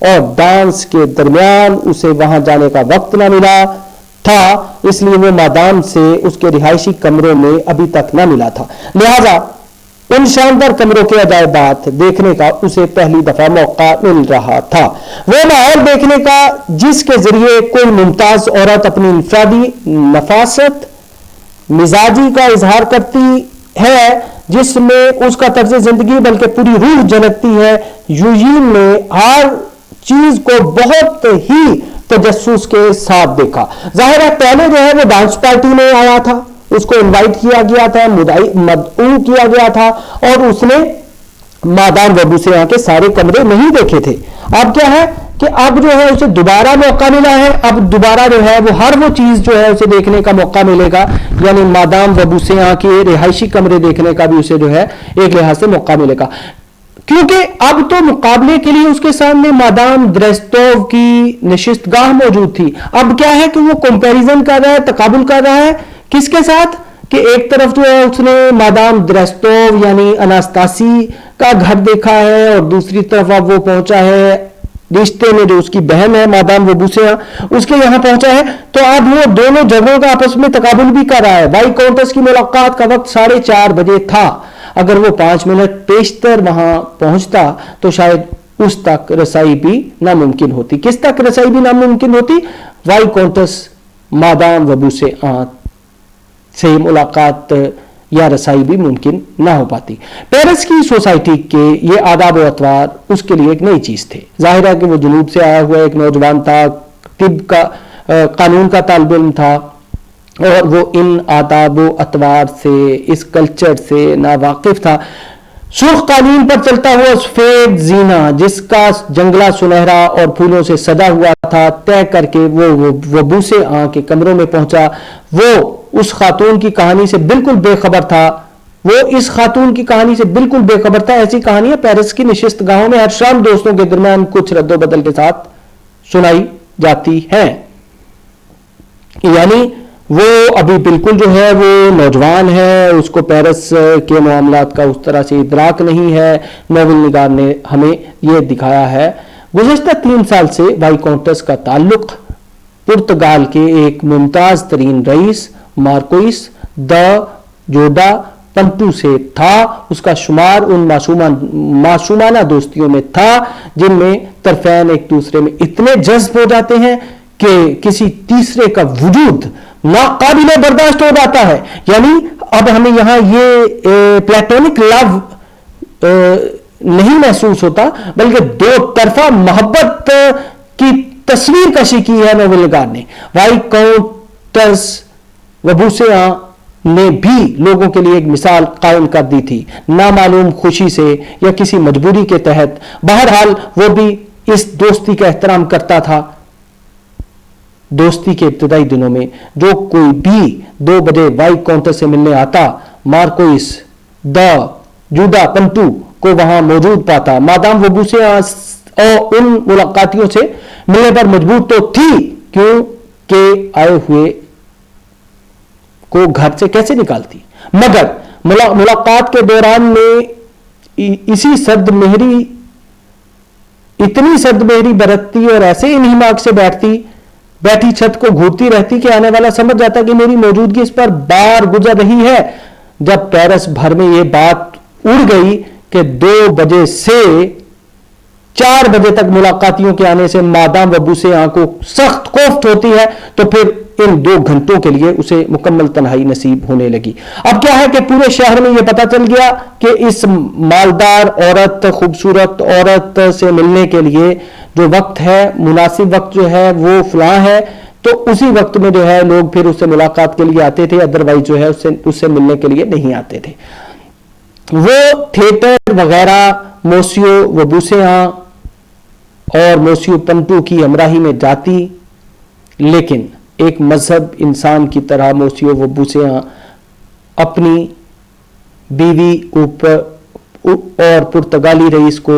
Speaker 1: اور ڈانس کے درمیان اسے وہاں جانے کا وقت نہ ملا تھا، اس لیے وہ مادام سے اس کے رہائشی کمروں میں ابھی تک نہ ملا تھا. لہذا ان شاندار کمروں کے عجائبات دیکھنے کا اسے پہلی دفعہ موقع مل رہا تھا. وہ ماحول دیکھنے کا جس کے ذریعے کوئی ممتاز عورت اپنی انفرادی نفاست مزاجی کا اظہار کرتی ہے، جس میں اس کا طرز زندگی بلکہ پوری روح جھلکتی ہے. یوجین نے ہر چیز کو بہت ہی تجسس کے ساتھ دیکھا. ظاہر ہے پہلے جو ہے وہ ڈانس پارٹی میں آیا تھا، اس کو انوائٹ کیا گیا تھا، مدعو کیا گیا تھا، اور اس نے مادام وبوسیہ کے سارے کمرے نہیں دیکھے تھے. اب کیا ہے کہ اب جو ہے اسے دوبارہ موقع ملا ہے. اب دوبارہ جو ہے وہ ہر وہ چیز جو ہے اسے دیکھنے کا موقع ملے گا. یعنی مادام وبوسیہ کے رہائشی کمرے دیکھنے کا بھی اسے جو ہے ایک لحاظ سے موقع ملے گا، کیونکہ اب تو مقابلے کے لیے اس کے سامنے مادام درستوف کی نشست گاہ موجود تھی. اب کیا ہے کہ وہ کمپیریزن کر رہا ہے، تقابل کر رہا ہے کس کے ساتھ؟ کہ ایک طرف جو ہے اس نے مادام درستوف یعنی اناستاسی کا گھر دیکھا ہے، اور دوسری طرف اب وہ پہنچا ہے رشتے میں جو اس کی بہن ہے مادام وبوسیہ، اس کے یہاں پہنچا ہے. تو اب وہ دونوں جگہوں کا آپس میں تقابل بھی کر رہا ہے. وائی کونٹس کی ملاقات کا وقت 4:30 بجے تھا. اگر وہ 5 منٹ پیشتر وہاں پہنچتا تو شاید اس تک رسائی بھی ناممکن ہوتی. کس تک رسائی بھی ناممکن ہوتی؟ وائی کونٹس مادام وبوسیہ سے ملاقات یا رسائی بھی ممکن نہ ہو پاتی. پیرس کی سوسائٹی کے یہ آداب و اطوار اس کے لیے ایک نئی چیز تھے. ظاہر ہے کہ وہ جنوب سے آیا ہوا ایک نوجوان تھا، طب کا قانون کا طالب علم تھا، اور وہ ان آداب و اطوار سے، اس کلچر سے ناواقف تھا. سرخ قالین پر چلتا ہوا سفید زینہ جس کا جنگلہ سنہرا اور پھولوں سے سجا ہوا تھا طے کر کے وہ وبوسیہ کے کمروں میں پہنچا. وہ اس خاتون کی کہانی سے بالکل بے خبر تھا. وہ اس خاتون کی کہانی سے بالکل بے خبر تھا. ایسی کہانیاں پیرس کی نشست گاہوں میں ہر شام دوستوں کے درمیان کچھ رد و بدل کے ساتھ سنائی جاتی ہیں. یعنی وہ ابھی بالکل جو ہے وہ نوجوان ہے، اس کو پیرس کے معاملات کا اس طرح سے ادراک نہیں ہے. ناول نگار نے ہمیں یہ دکھایا ہے. گزشتہ 3 سال سے وائی کونٹس کا تعلق پرتگال کے ایک ممتاز ترین رئیس مارکوئس دا جوڈا پنٹو سے تھا. اس کا شمار ان معصومانہ دوستیوں میں تھا جن میں طرفین ایک دوسرے میں اتنے جذب ہو جاتے ہیں کہ کسی تیسرے کا وجود ناقابل برداشت ہو جاتا ہے. یعنی اب ہمیں یہاں یہ پلیٹونک لو نہیں محسوس ہوتا، بلکہ 2 طرفہ محبت کی تصویر کشی کی ہے ناول نگار نے. وائی کونٹس وبوسیہ نے بھی لوگوں کے لیے ایک مثال قائم کر دی تھی، نامعلوم خوشی سے یا کسی مجبوری کے تحت. بہرحال وہ بھی اس دوستی کا احترام کرتا تھا دوستی کے ابتدائی دنوں میں جو کوئی بھی 2 بجے وائی کاؤنٹر سے ملنے آتا مارکوئس دا جودا پنٹو کو وہاں موجود پاتا. مادام وبوسے اور ان ملاقاتیوں سے ملنے پر مجبور تو تھی کیوں کہ آئے ہوئے کو گھر سے کیسے نکالتی, مگر ملاقات کے دوران میں اتنی سرد مہری برتتی اور ایسے انہماک سے بیٹھی چھت کو گھورتی رہتی کہ آنے والا سمجھ جاتا کہ میری موجودگی اس پر بار گزر رہی ہے. جب پیرس بھر میں یہ بات اڑ گئی کہ 2 بجے سے 4 بجے تک ملاقاتیوں کے آنے سے مادام وبوسے کو سخت کوفت ہوتی ہے تو پھر ان 2 گھنٹوں کے لیے اسے مکمل تنہائی نصیب ہونے لگی. اب کیا ہے کہ پورے شہر میں یہ پتا چل گیا کہ اس مالدار عورت, خوبصورت عورت سے ملنے کے لیے جو وقت ہے, مناسب وقت جو ہے وہ فلاں ہے, تو اسی وقت میں جو ہے لوگ پھر اس سے ملاقات کے لیے آتے تھے, ادروائز جو ہے اس سے ملنے کے لیے نہیں آتے تھے. وہ تھیٹر وغیرہ موسیو وبوسے اور موسیو پنٹو کی ہمراہی میں جاتی, لیکن ایک مذہب انسان کی طرح موسیو وبوسے اپنی بیوی اور پرتگالی رئیس کو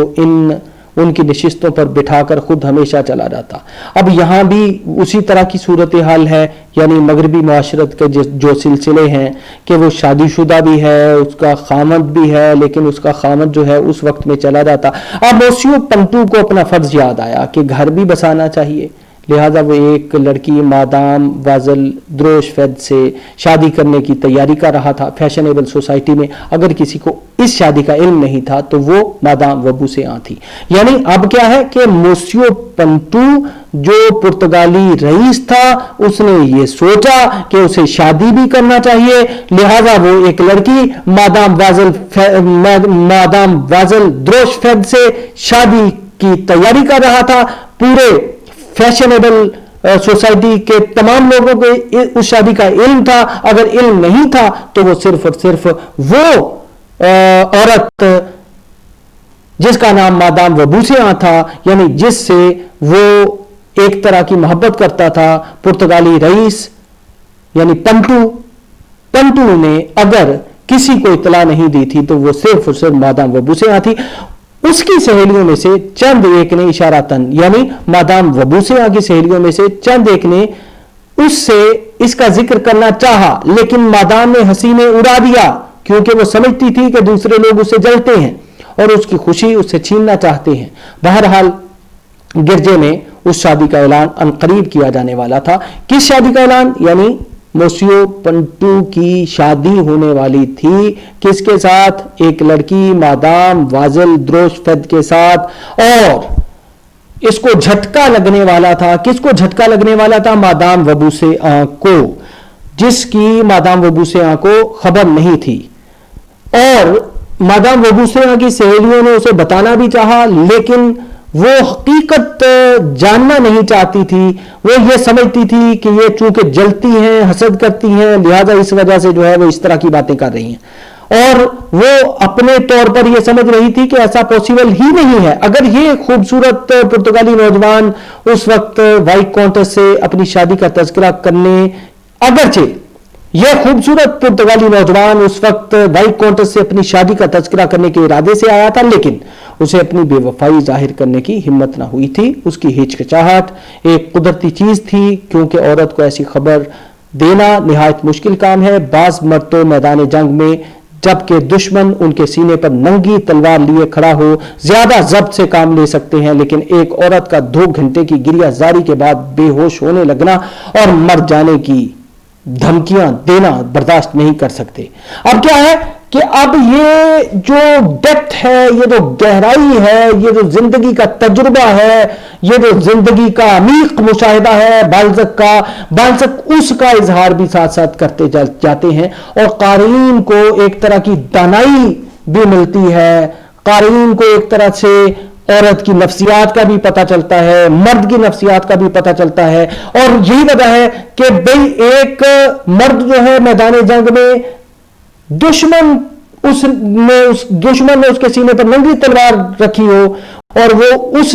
Speaker 1: ان کی نشستوں پر بٹھا کر خود ہمیشہ چلا جاتا. اب یہاں بھی اسی طرح کی صورتحال ہے, یعنی مغربی معاشرت کے جو سلسلے ہیں کہ وہ شادی شدہ بھی ہے, اس کا خامند بھی ہے, لیکن اس کا خامند جو ہے اس وقت میں چلا جاتا. اب موسیو پنٹو کو اپنا فرض یاد آیا کہ گھر بھی بسانا چاہیے, لہذا وہ ایک لڑکی مادام وازل دروشفید سے شادی کرنے کی تیاری کر رہا تھا. فیشنیبل سوسائٹی میں اگر کسی کو اس شادی کا علم نہیں تھا تو وہ مادام وبوسے تھی. یعنی اب کیا ہے کہ موسیو پنٹو جو پرتگالی رئیس تھا اس نے یہ سوچا کہ اسے شادی بھی کرنا چاہیے, لہذا وہ ایک لڑکی مادام وازل دروشفید سے شادی کی تیاری کر رہا تھا. پورے فیشنیبل سوسائٹی کے تمام لوگوں کو اس شادی کا علم تھا, اگر علم نہیں تھا تو وہ صرف اور صرف وہ عورت جس کا نام مادام وبوسے تھا, یعنی جس سے وہ ایک طرح کی محبت کرتا تھا, پرتگالی رئیس یعنی پنٹو نے اگر کسی کو اطلاع نہیں دی تھی تو وہ صرف اور صرف مادام وبوسے تھی. اس کی سہیلیوں میں سے چند ایک نے اشاراتن, یعنی مادام وبوسے کی سہیلیوں میں سے چند ایک نے اس کا ذکر کرنا چاہا, لیکن مادام نے ہنسی میں اڑا دیا کیونکہ وہ سمجھتی تھی کہ دوسرے لوگ اسے جلتے ہیں اور اس کی خوشی اس سے چھیننا چاہتے ہیں. بہرحال گرجے میں اس شادی کا اعلان عنقریب کیا جانے والا تھا. کس شادی کا اعلان؟ یعنی موسیو پنٹو کی شادی ہونے والی تھی. کس کے ساتھ؟ ایک لڑکی مادام وازل دروشفید کے ساتھ, اور اس کو جھٹکا لگنے والا تھا. کس کو جھٹکا لگنے والا تھا؟ مادام وبوسے کو, جس کی مادام وبوسے کو خبر نہیں تھی. اور مادام وبوسے کی سہیلیوں نے اسے بتانا بھی چاہا, لیکن وہ حقیقت جاننا نہیں چاہتی تھی. وہ یہ سمجھتی تھی کہ یہ چونکہ جلتی ہیں, حسد کرتی ہیں, لہذا اس وجہ سے جو ہے وہ اس طرح کی باتیں کر رہی ہیں, اور وہ اپنے طور پر یہ سمجھ رہی تھی کہ ایسا پاسبل ہی نہیں ہے. اگر یہ خوبصورت پرتگالی نوجوان اس وقت وائٹ کاؤنٹر سے اپنی شادی کا تذکرہ کرنے, اگرچہ یہ خوبصورت پرتگالی نوجوان اس وقت وائٹ کاؤنٹر سے اپنی شادی کا تذکرہ کرنے کے ارادے سے آیا تھا, لیکن اسے اپنی بے وفائی ظاہر کرنے کی ہمت نہ ہوئی تھی. اس کی ہچکچاہٹ ایک قدرتی چیز تھی, کیونکہ عورت کو ایسی خبر دینا نہایت مشکل کام ہے. بعض مرتبہ میدان جنگ میں جبکہ دشمن ان کے سینے پر ننگی تلوار لیے کھڑا ہو زیادہ ضبط سے کام لے سکتے ہیں, لیکن ایک عورت کا 2 گھنٹے کی گریہ زاری کے بعد بے ہوش ہونے لگنا اور مر جانے کی دھمکیاں دینا برداشت نہیں کر سکتے. اب کیا ہے کہ اب یہ جو ڈیپتھ ہے, یہ جو گہرائی ہے, یہ جو زندگی کا تجربہ ہے, یہ جو زندگی کا عمیق مشاہدہ ہے بالزک اس کا اظہار بھی ساتھ ساتھ کرتے جاتے ہیں, اور قارئین کو ایک طرح کی دانائی بھی ملتی ہے. قارئین کو ایک طرح سے عورت کی نفسیات کا بھی پتہ چلتا ہے, مرد کی نفسیات کا بھی پتہ چلتا ہے. اور یہی وجہ ہے کہ بھئی ایک مرد جو ہے میدان جنگ میں دشمن نے اس کے سینے پر ننگی تلوار رکھی ہو, اور وہ اس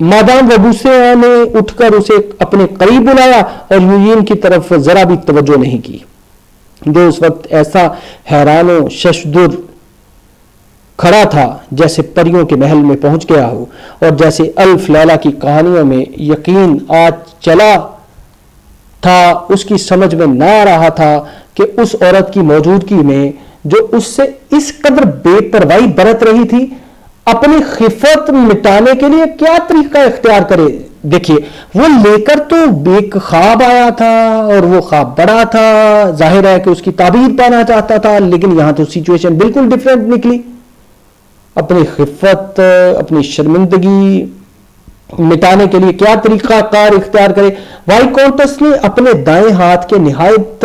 Speaker 1: مادام وبوسیہ نے اٹھ کر اسے اپنے قریب بلایا اور یوجین کی طرف ذرا بھی توجہ نہیں کی، جو اس وقت ایسا حیران و ششدر کھڑا تھا جیسے پریوں کے محل میں پہنچ گیا ہو، اور جیسے الف لیلہ کی کہانیوں میں یقین آج چلا تھا اس کی سمجھ میں نہ آ رہا تھا کہ اس عورت کی موجودگی میں جو اس سے اس قدر بے پرواہی برت رہی تھی اپنی خفت مٹانے کے لیے کیا طریقہ اختیار کرے۔ دیکھیے وہ لے کر تو ایک خواب آیا تھا اور وہ خواب بڑا تھا، ظاہر ہے کہ اس کی تعبیر پانا چاہتا تھا، لیکن یہاں تو سچویشن بالکل ڈیفرنٹ نکلی۔ اپنی خفت، اپنی شرمندگی مٹانے کے لیے کیا طریقہ کار اختیار کرے۔ وائی کونٹس نے اپنے دائیں ہاتھ کے نہایت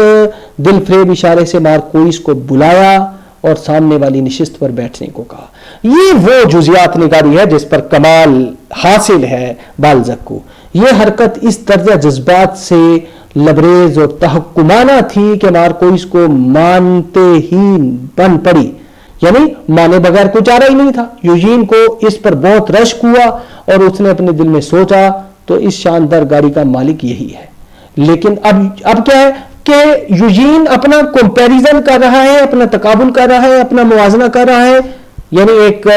Speaker 1: دل فریب اشارے سے مارکوئس کو بلایا اور سامنے والی نشست پر بیٹھنے کو کہا۔ یہ وہ جزیات نگاری ہے جس پر کمال حاصل ہے بالزک کو۔ یہ حرکت اس درجہ جذبات سے لبریز اور تحکمانہ تھی کہ مارکوئس کو مانتے ہی بن پڑی، یعنی مانے بغیر کوئی چارہ ہی نہیں تھا۔ یوجین کو اس پر بہت رشک ہوا اور اس نے اپنے دل میں سوچا تو اس شاندار گاڑی کا مالک یہی ہے۔ لیکن اب کیا ہے کہ یوجین اپنا کمپیریزن کر رہا ہے، اپنا تقابل کر رہا ہے، اپنا موازنہ کر رہا ہے، یعنی ایک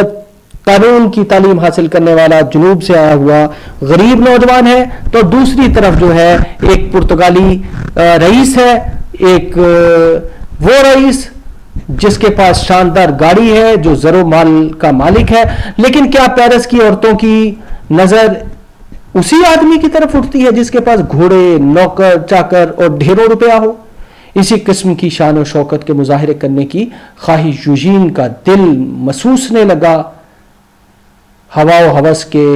Speaker 1: قانون کی تعلیم حاصل کرنے والا جنوب سے آیا ہوا غریب نوجوان ہے، تو دوسری طرف جو ہے ایک پرتگالی رئیس ہے، ایک وہ رئیس جس کے پاس شاندار گاڑی ہے، جو زر و مال کا مالک ہے۔ لیکن کیا پیرس کی عورتوں کی نظر اسی آدمی کی طرف اٹھتی ہے جس کے پاس گھوڑے، نوکر چاکر اور ڈھیروں روپیہ ہو؟ اسی قسم کی شان و شوکت کے مظاہرے کرنے کی خواہش یوجین کا دل محسوسنے لگا۔ ہوا و ہوس کے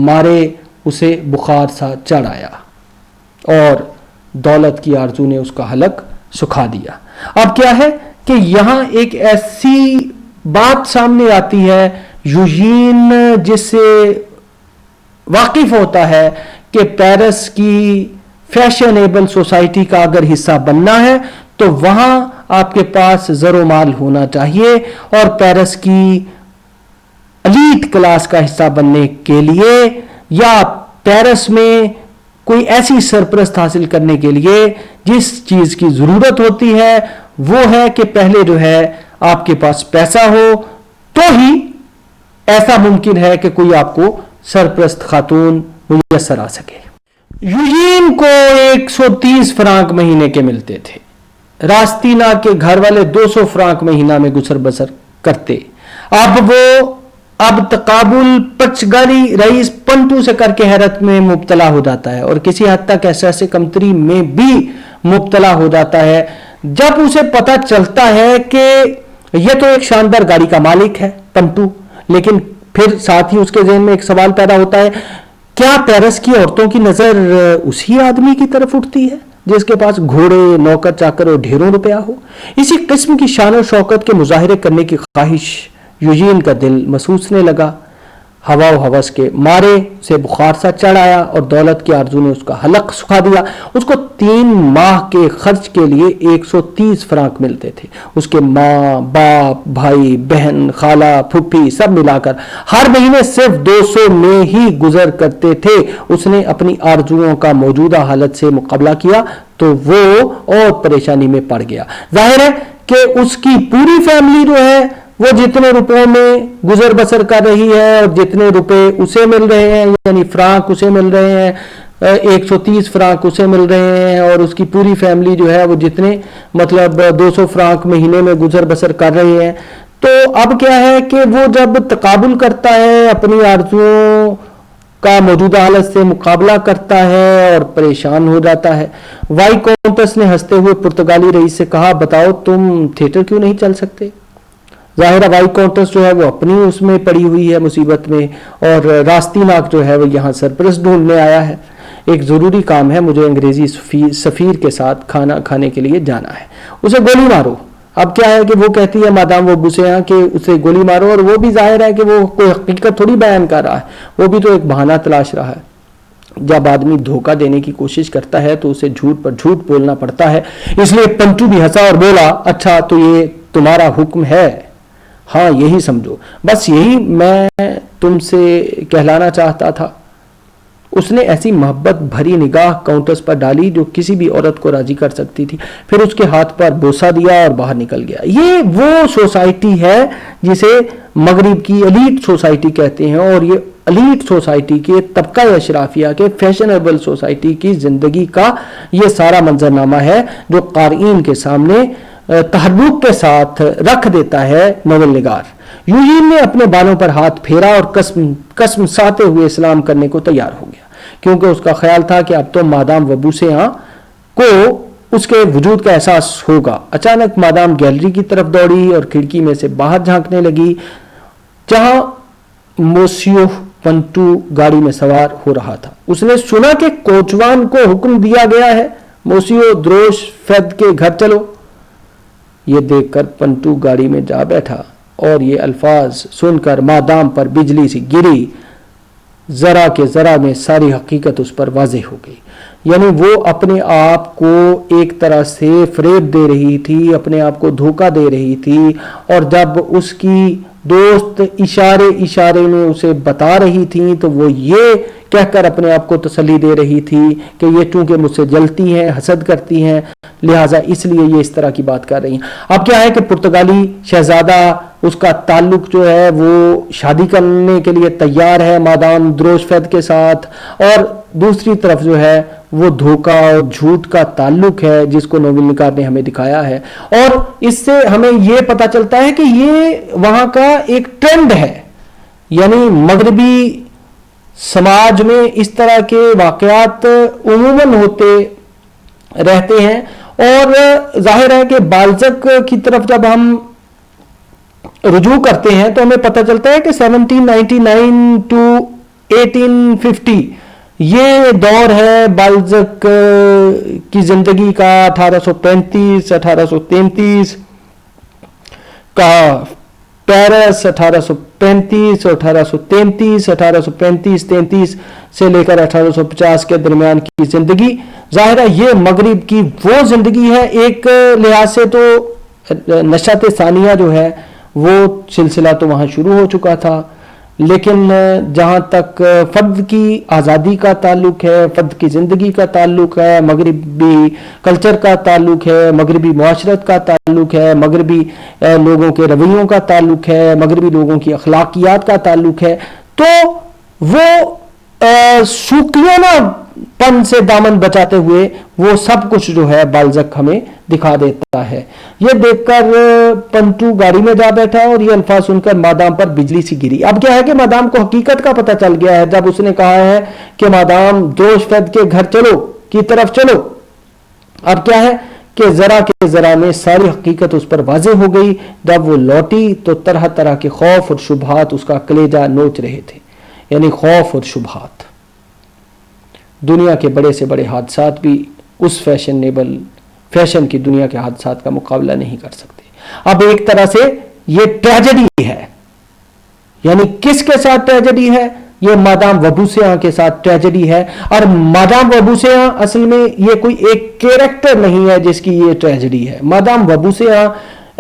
Speaker 1: مارے اسے بخار سا چڑھ آیا اور دولت کی آرزو نے اس کا حلق سکھا دیا۔ اب کیا ہے کہ یہاں ایک ایسی بات سامنے آتی ہے، یوجین جس سے واقف ہوتا ہے کہ پیرس کی فیشنیبل سوسائٹی کا اگر حصہ بننا ہے تو وہاں آپ کے پاس زر و مال ہونا چاہیے، اور پیرس کی ایلیٹ کلاس کا حصہ بننے کے لیے یا پیرس میں کوئی ایسی سرپرست حاصل کرنے کے لیے جس چیز کی ضرورت ہوتی ہے وہ ہے کہ پہلے جو ہے آپ کے پاس پیسہ ہو، تو ہی ایسا ممکن ہے کہ کوئی آپ کو سرپرست خاتون میسر آ سکے۔ یوجین کو 130 فرانک مہینے کے ملتے تھے۔ راستینا کے گھر والے 200 فرانک مہینہ میں گزر بسر کرتے۔ اب تقابل پرتگالی رئیس پنٹو سے کر کے حیرت میں مبتلا ہو جاتا ہے اور کسی حد تک احساس کمتری میں بھی مبتلا ہو جاتا ہے جب اسے پتا چلتا ہے کہ یہ تو ایک شاندار گاڑی کا مالک ہے پنٹو، لیکن پھر ساتھ ہی اس کے ذہن میں ایک سوال پیدا ہوتا ہے، کیا پیرس کی عورتوں کی نظر اسی آدمی کی طرف اٹھتی ہے جس کے پاس گھوڑے، نوکر چاکر اور ڈھیروں روپیہ ہو؟ اسی قسم کی شان و شوکت کے مظاہرے کرنے کی خواہش یوجین کا دل محسوسنے لگا۔ ہوا و ہوس کے مارے سے بخار سا چڑھ آیا اور دولت کی آرزو نے اس کا حلق سکھا دیا۔ اس کو 3 ماہ کے خرچ کے لیے 130 فرانک ملتے تھے۔ اس کے ماں باپ، بھائی بہن، خالہ پھوپھی سب ملا کر ہر مہینے صرف 200 میں ہی گزر کرتے تھے۔ اس نے اپنی آرزوؤں کا موجودہ حالت سے مقابلہ کیا تو وہ اور پریشانی میں پڑ گیا۔ ظاہر ہے کہ اس کی پوری فیملی جو ہے وہ جتنے روپوں میں گزر بسر کر رہی ہے اور جتنے روپے اسے مل رہے ہیں، یعنی فرانک اسے مل رہے ہیں، 130 فرانک اسے مل رہے ہیں، اور اس کی پوری فیملی جو ہے وہ جتنے 200 فرانک مہینے میں گزر بسر کر رہے ہیں۔ تو اب کیا ہے کہ وہ جب تقابل کرتا ہے، اپنی آرزوؤں کا موجودہ حالت سے مقابلہ کرتا ہے اور پریشان ہو جاتا ہے۔ وائی کونٹس نے ہنستے ہوئے پرتگالی رئیس سے کہا، بتاؤ تم تھیٹر کیوں نہیں چل سکتے؟ ظاہر ہے وائی کونٹس جو ہے وہ اپنی اس میں پڑی ہوئی ہے مصیبت میں، اور راستیناک جو ہے وہ یہاں سرپرست ڈھونڈنے آیا ہے۔ ایک ضروری کام ہے، مجھے انگریزی سفیر کے ساتھ کھانا کھانے کے لیے جانا ہے، اسے گولی مارو۔ اب کیا ہے کہ وہ کہتی ہے مادام وبوسیہ کہ اسے گولی مارو، اور وہ بھی ظاہر ہے کہ وہ کوئی حقیقت تھوڑی بیان کر رہا ہے، وہ بھی تو ایک بہانہ تلاش رہا ہے۔ جب آدمی دھوکہ دینے کی کوشش کرتا ہے تو اسے جھوٹ پر جھوٹ بولنا پڑتا ہے۔ اس لیے پنٹو بھی ہنسا اور بولا، اچھا تو یہ تمہارا حکم ہے؟ ہاں یہی سمجھو، بس یہی میں تم سے کہلانا چاہتا تھا۔ اس نے ایسی محبت بھری نگاہ کاؤنٹرز پر ڈالی جو کسی بھی عورت کو راضی کر سکتی تھی، پھر اس کے ہاتھ پر بوسہ دیا اور باہر نکل گیا۔ یہ وہ سوسائٹی ہے جسے مغرب کی ایلیٹ سوسائٹی کہتے ہیں، اور یہ ایلیٹ سوسائٹی کے طبقہ اشرافیہ کے فیشنیبل سوسائٹی کی زندگی کا یہ سارا منظرنامہ ہے جو قارئین کے سامنے تحرک کے ساتھ رکھ دیتا ہے ناول نگار۔ یوجین نے اپنے بالوں پر ہاتھ پھیرا اور قسم ساتے ہوئے اسلام کرنے کو تیار ہو گیا، کیونکہ اس کا خیال تھا کہ اب تو مادام وبوسیاں کو اس کے وجود کا احساس ہوگا۔ اچانک مادام گیلری کی طرف دوڑی اور کھڑکی میں سے باہر جھانکنے لگی، جہاں موسیو پنٹو گاڑی میں سوار ہو رہا تھا۔ اس نے سنا کہ کوچوان کو حکم دیا گیا ہے، موسیو دروش فید کے گھر چلو۔ یہ دیکھ کر پنٹو گاڑی میں جا بیٹھا اور یہ الفاظ سن کر مادام پر بجلی سی گری۔ ذرا کے ذرا میں ساری حقیقت اس پر واضح ہو گئی، یعنی وہ اپنے آپ کو ایک طرح سے فریب دے رہی تھی، اپنے آپ کو دھوکہ دے رہی تھی، اور جب اس کی دوست اشارے میں اسے بتا رہی تھی تو وہ یہ کہہ کر اپنے آپ کو تسلی دے رہی تھی کہ یہ چونکہ مجھ سے جلتی ہیں، حسد کرتی ہیں، لہٰذا اس لیے یہ اس طرح کی بات کر رہی ہیں۔ اب کیا ہے کہ پرتگالی شہزادہ، اس کا تعلق جو ہے وہ شادی کرنے کے لیے تیار ہے مادام دروش فید کے ساتھ، اور دوسری طرف جو ہے وہ دھوکہ اور جھوٹ کا تعلق ہے جس کو ناول نگار نے ہمیں دکھایا ہے، اور اس سے ہمیں یہ پتا چلتا ہے کہ یہ وہاں کا ایک ٹرینڈ ہے، یعنی مغربی سماج میں اس طرح کے واقعات عموماً ہوتے رہتے ہیں۔ اور ظاہر ہے کہ بالزک کی طرف جب ہم رجوع کرتے ہیں تو ہمیں پتہ چلتا ہے کہ 1799 to 1850 یہ دور ہے بالزک کی زندگی کا، 1835 1833 کا پیرس، 1835 اور 1833 1835 سے لے کر 1850 کے درمیان کی زندگی۔ ظاہر ہے یہ مغرب کی وہ زندگی ہے، ایک لحاظ سے تو نشأت ثانیہ جو ہے وہ سلسلہ تو وہاں شروع ہو چکا تھا، لیکن جہاں تک فرد کی آزادی کا تعلق ہے، فرد کی زندگی کا تعلق ہے، مغربی کلچر کا تعلق ہے، مغربی معاشرت کا تعلق ہے، مغربی لوگوں کے رویوں کا تعلق ہے، مغربی لوگوں کی اخلاقیات کا تعلق ہے، تو وہ سوکیانہ پن سے دامن بچاتے ہوئے وہ سب کچھ جو ہے بالزک ہمیں دکھا دیتا ہے۔ یہ دیکھ کر پنٹو گاڑی میں جا بیٹھا اور یہ الفاظ سن کر مادام پر بجلی سی گری۔ اب کیا ہے کہ مادام کو حقیقت کا پتہ چل گیا ہے جب اس نے کہا ہے کہ مادام دروش فید کے گھر چلو کی طرف چلو۔ اب کیا ہے کہ ذرا کے ذرا میں ساری حقیقت اس پر واضح ہو گئی۔ جب وہ لوٹی تو طرح طرح کے خوف اور شبہات اس کا کلیجہ نوچ رہے تھے، یعنی خوف اور شبہات۔ دنیا کے بڑے سے بڑے حادثات بھی اس فیشن کی دنیا کے حادثات کا مقابلہ نہیں کر سکتے۔ اب ایک طرح سے یہ ٹریجڈی ہے، یعنی کس کے ساتھ ٹریجڈی ہے؟ یہ مادام وبوسیاں کے ساتھ ٹریجڈی ہے، اور مادام وبوسیاں اصل میں یہ کوئی ایک کیریکٹر نہیں ہے جس کی یہ ٹریجڈی ہے۔ مادام وبوسیاں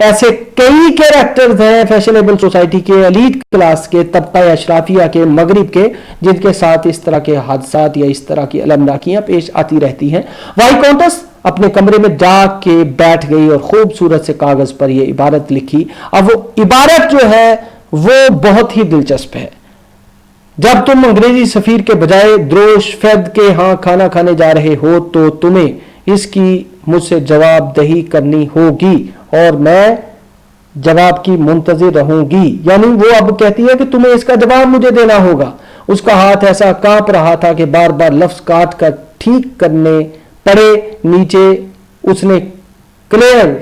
Speaker 1: ایسے کئی کیریکٹرز ہیں فیشنیبل سوسائٹی کے، ایلیٹ کلاس کے، طبقہ اشرافیہ کے، مغرب کے، جن کے ساتھ اس طرح کے حادثات یا اس طرح کی علمناکیاں پیش آتی رہتی ہیں۔ وائی کاؤنٹس اپنے کمرے میں جا کے بیٹھ گئی اور خوبصورت سے کاغذ پر یہ عبارت لکھی۔ اب وہ عبارت جو ہے وہ بہت ہی دلچسپ ہے۔ جب تم انگریزی سفیر کے بجائے دروش فید کے ہاں کھانا کھانے جا رہے ہو تو تمہیں اس کی مجھ سے جواب دہی کرنی ہوگی اور میں جواب کی منتظر رہوں گی۔ یعنی وہ اب کہتی ہے کہ تمہیں اس کا جواب مجھے دینا ہوگا۔ اس کا ہاتھ ایسا کانپ رہا تھا کہ بار بار لفظ کاٹ کر ٹھیک کرنے پڑے۔ نیچے اس نے کلیئر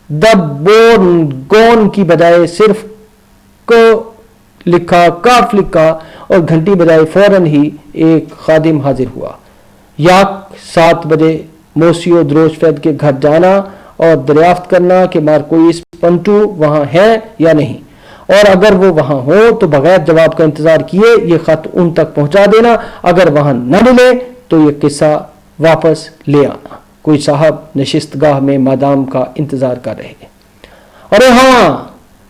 Speaker 1: دا بورن گون کی بجائے صرف کو لکھا، کاف لکھا، اور گھنٹی بجائے فوراً ہی ایک خادم حاضر ہوا۔ یاک 7 بجے موسیو دروش فید کے گھر جانا اور دریافت کرنا کہ مارکوئس پنٹو وہاں ہے یا نہیں، اور اگر وہ وہاں ہو تو بغیر جواب کا انتظار کیے یہ خط ان تک پہنچا دینا، اگر وہاں نہ ملے تو یہ قصہ واپس لے آنا۔ کوئی صاحب نشست گاہ میں مادام کا انتظار کر رہے۔ ارے ہاں،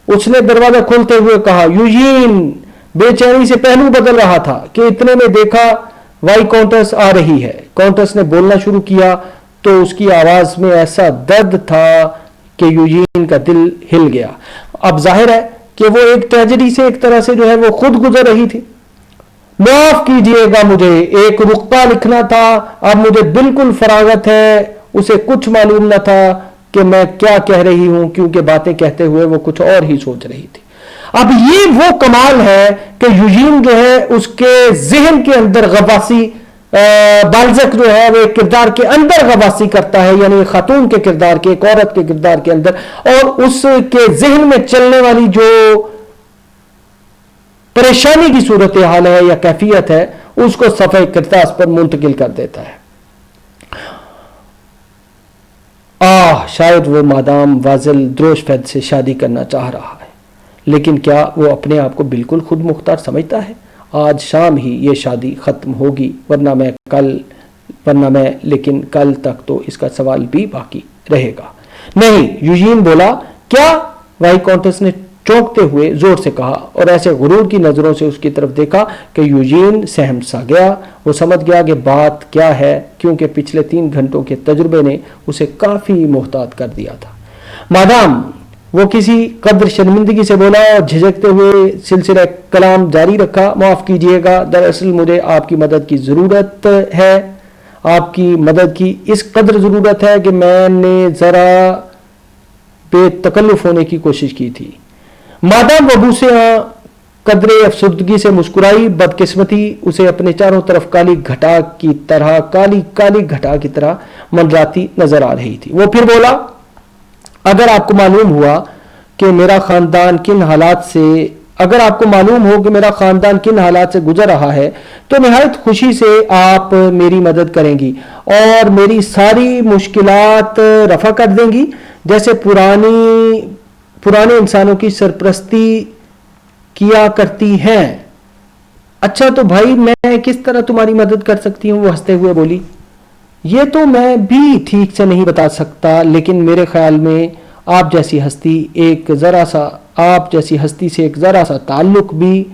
Speaker 1: اس نے دروازہ کھولتے ہوئے کہا، یوجین بے چینی سے پہلو بدل رہا تھا کہ اتنے میں دیکھا وائی کاؤنٹس آ رہی ہے. کاؤنٹس نے بولنا شروع کیا تو اس کی آواز میں ایسا درد تھا کہ یوجین کا دل ہل گیا. اب ظاہر ہے کہ وہ ایک ٹریجڈی سے ایک طرح سے جو ہے وہ خود گزر رہی تھی. معاف کیجئے گا مجھے ایک رقبہ لکھنا تھا, اب مجھے بالکل فراغت ہے. اسے کچھ معلوم نہ تھا کہ میں کیا کہہ رہی ہوں, کیونکہ باتیں کہتے ہوئے وہ کچھ اور ہی سوچ رہی تھی. اب یہ وہ کمال ہے کہ یوجین جو ہے اس کے ذہن کے اندر غواصی, بالزک جو ہے وہ ایک کردار کے اندر غواصی کرتا ہے, یعنی ایک خاتون کے کردار کے, ایک عورت کے کردار کے اندر, اور اس کے ذہن میں چلنے والی جو پریشانی کی صورتحال ہے یا کیفیت ہے اس کو صفحہ کرتاس پر منتقل کر دیتا ہے. شاید وہ مادام وازل دروشفید سے شادی کرنا چاہ رہا ہے, لیکن کیا وہ اپنے آپ کو بالکل خود مختار سمجھتا ہے؟ آج شام ہی یہ شادی ختم ہوگی ورنہ میں لیکن کل تک تو اس کا سوال بھی باقی رہے گا. نہیں, یوجین بولا. کیا؟ وائی کاؤنٹس نے چونکتے ہوئے زور سے کہا اور ایسے غرور کی نظروں سے اس کی طرف دیکھا کہ یوجین سہم سا گیا. وہ سمجھ گیا کہ بات کیا ہے, کیونکہ پچھلے 3 گھنٹوں کے تجربے نے اسے کافی محتاط کر دیا تھا. مادام, وہ کسی قدر شرمندگی سے بولا اور جھجکتے ہوئے سلسلہ کلام جاری رکھا. معاف کیجئے گا, دراصل مجھے آپ کی مدد کی ضرورت ہے. آپ کی مدد کی اس قدر ضرورت ہے کہ میں نے ذرا بے تکلف ہونے کی کوشش کی تھی. مادام وبوسیاں قدر افسردگی سے مسکرائی. بدقسمتی اسے اپنے چاروں طرف کالی گھٹا کی طرح منڈراتی نظر آ رہی تھی. وہ پھر بولا, اگر آپ کو معلوم ہو کہ میرا خاندان کن حالات سے گزر رہا ہے تو نہایت خوشی سے آپ میری مدد کریں گی اور میری ساری مشکلات رفع کر دیں گی, جیسے پرانے انسانوں کی سرپرستی کیا کرتی ہیں. اچھا تو بھائی, میں کس طرح تمہاری مدد کر سکتی ہوں؟ وہ ہنستے ہوئے بولی. یہ تو میں بھی ٹھیک سے نہیں بتا سکتا, لیکن میرے خیال میں آپ جیسی ہستی سے ایک ذرا سا تعلق بھی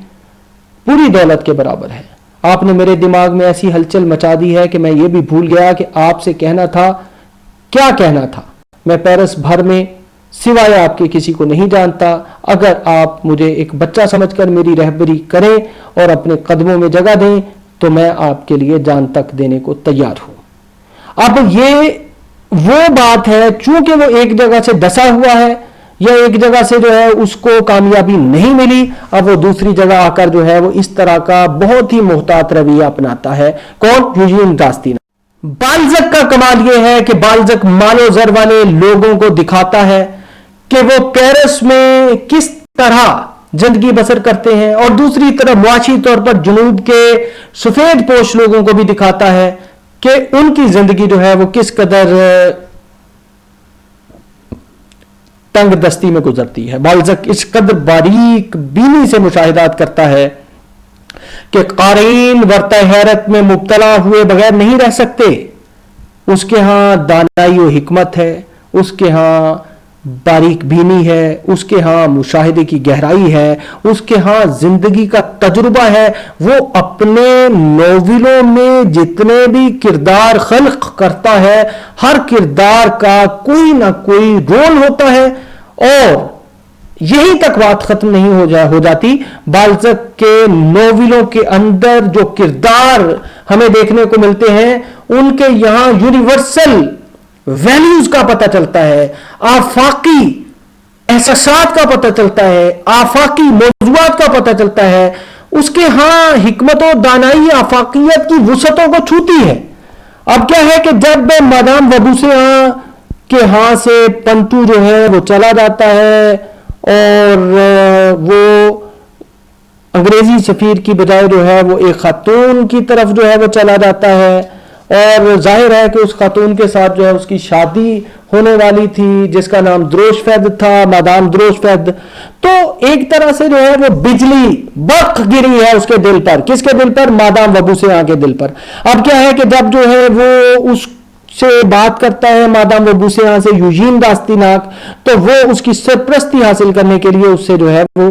Speaker 1: پوری دولت کے برابر ہے. آپ نے میرے دماغ میں ایسی ہلچل مچا دی ہے کہ میں یہ بھی بھول گیا کہ آپ سے کیا کہنا تھا. میں پیرس بھر میں سوائے آپ کے کسی کو نہیں جانتا. اگر آپ مجھے ایک بچہ سمجھ کر میری رہبری کریں اور اپنے قدموں میں جگہ دیں تو میں آپ کے لیے جان تک دینے کو تیار ہوں. اب یہ وہ بات ہے, چونکہ وہ ایک جگہ سے ڈسا ہوا ہے یا ایک جگہ سے جو ہے اس کو کامیابی نہیں ملی, اب وہ دوسری جگہ آ کر جو ہے وہ اس طرح کا بہت ہی محتاط رویہ اپناتا ہے. کون؟ یوجین راستینا. بالزک کا کمال یہ ہے کہ بالزک مال و زر والے لوگوں کو دکھاتا ہے کہ وہ پیرس میں کس طرح زندگی بسر کرتے ہیں, اور دوسری طرف معاشی طور پر جنوب کے سفید پوش لوگوں کو بھی دکھاتا ہے کہ ان کی زندگی جو ہے وہ کس قدر تنگ دستی میں گزرتی ہے. بالزک اس قدر باریک بینی سے مشاہدات کرتا ہے کہ قارئین ورطہ حیرت میں مبتلا ہوئے بغیر نہیں رہ سکتے. اس کے ہاں دانائی و حکمت ہے, اس کے ہاں باریک بینی ہے, اس کے ہاں مشاہدے کی گہرائی ہے, اس کے ہاں زندگی کا تجربہ ہے. وہ اپنے ناولوں میں جتنے بھی کردار خلق کرتا ہے ہر کردار کا کوئی نہ کوئی رول ہوتا ہے, اور یہی تک بات ختم نہیں ہو جاتی. بالزک کے ناولوں کے اندر جو کردار ہمیں دیکھنے کو ملتے ہیں ان کے یہاں یونیورسل ویلیوز کا پتہ چلتا ہے, آفاقی احساسات کا پتہ چلتا ہے, آفاقی موضوعات کا پتہ چلتا ہے. اس کے ہاں حکمت و دانائی آفاقیت کی وسعتوں کو چھوتی ہے. اب کیا ہے کہ جب مادام وبوسیاں کے ہاں سے پنٹو جو ہے وہ چلا جاتا ہے اور وہ انگریزی سفیر کی بجائے جو ہے وہ ایک خاتون کی طرف جو ہے وہ چلا جاتا ہے, اور ظاہر ہے کہ اس خاتون کے ساتھ جو ہے اس کی شادی ہونے والی تھی جس کا نام دروشفید تھا, مادام دروشفید. تو ایک طرح سے جو ہے وہ بجلی برق گری ہے اس کے دل پر. کس کے دل پر؟ مادام وبوسیاں کے دل پر. اب کیا ہے کہ جب جو ہے وہ اس سے بات کرتا ہے مادام وبوسیاں سے یوجین راستیناک, تو وہ اس کی سرپرستی حاصل کرنے کے لیے اس سے جو ہے وہ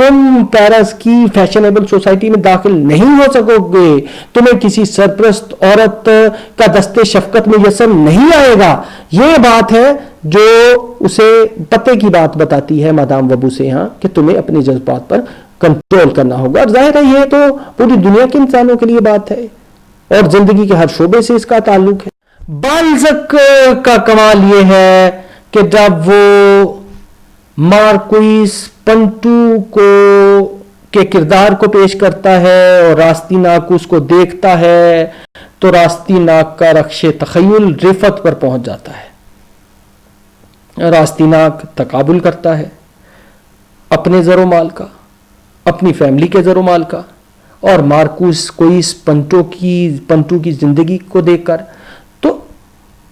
Speaker 1: تم پیرس کی فیشنیبل سوسائٹی میں داخل نہیں ہو سکو گے، تمہیں کسی سرپرست عورت کا دستے شفقت میں یسر نہیں آئے گا. یہ بات ہے جو اسے پتے کی بات بتاتی ہے مادام وبو سے یہاں کہ تمہیں اپنے جذبات پر کنٹرول کرنا ہوگا. اور ظاہر ہے یہ تو پوری دنیا کے انسانوں کے لیے بات ہے اور زندگی کے ہر شعبے سے اس کا تعلق ہے. بالزک کا کمال یہ ہے کہ جب وہ مارکوئس پنٹو کے کردار کو پیش کرتا ہے اور راستیناک اس کو دیکھتا ہے تو راستیناک کا رخش تخیل رفت پر پہنچ جاتا ہے. راستیناک تقابل کرتا ہے اپنے زر و مال کا، اپنی فیملی کے زر و مال کا، اور مارکوس کوئس پنٹو کی زندگی کو دیکھ کر تو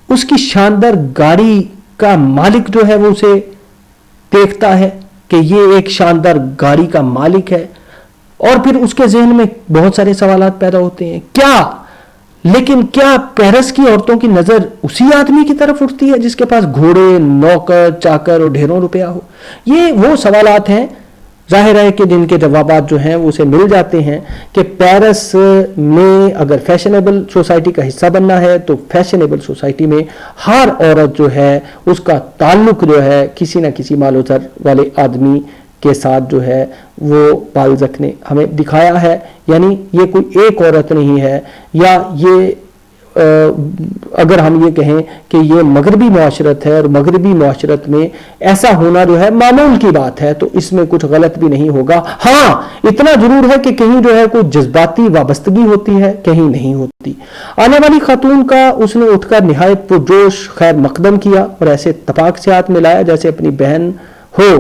Speaker 1: اس کی شاندار گاڑی کا مالک جو ہے وہ اسے دیکھتا ہے کہ یہ ایک شاندار گاڑی کا مالک ہے، اور پھر اس کے ذہن میں بہت سارے سوالات پیدا ہوتے ہیں. لیکن کیا پیرس کی عورتوں کی نظر اسی آدمی کی طرف اٹھتی ہے جس کے پاس گھوڑے، نوکر، چاکر اور ڈھیروں روپیہ ہو؟ یہ وہ سوالات ہیں ظاہر ہے کہ جن کے جوابات جو ہیں وہ اسے مل جاتے ہیں کہ پیرس میں اگر فیشنیبل سوسائٹی کا حصہ بننا ہے تو فیشنیبل سوسائٹی میں ہر عورت جو ہے اس کا تعلق جو ہے کسی نہ کسی مال و زر والے آدمی کے ساتھ جو ہے وہ بالزک نے ہمیں دکھایا ہے. یعنی یہ کوئی ایک عورت نہیں ہے، یا یہ اگر ہم یہ کہیں کہ یہ مغربی معاشرت ہے اور مغربی معاشرت میں ایسا ہونا جو ہے معمول کی بات ہے، تو اس میں کچھ غلط بھی نہیں ہوگا. ہاں اتنا ضرور ہے کہ کہیں جو ہے کوئی جذباتی وابستگی ہوتی ہے، کہیں نہیں ہوتی. آنے والی خاتون کا اس نے اٹھ کر نہایت پرجوش خیر مقدم کیا اور ایسے اتفاق سے ہاتھ ملایا جیسے اپنی بہن ہو.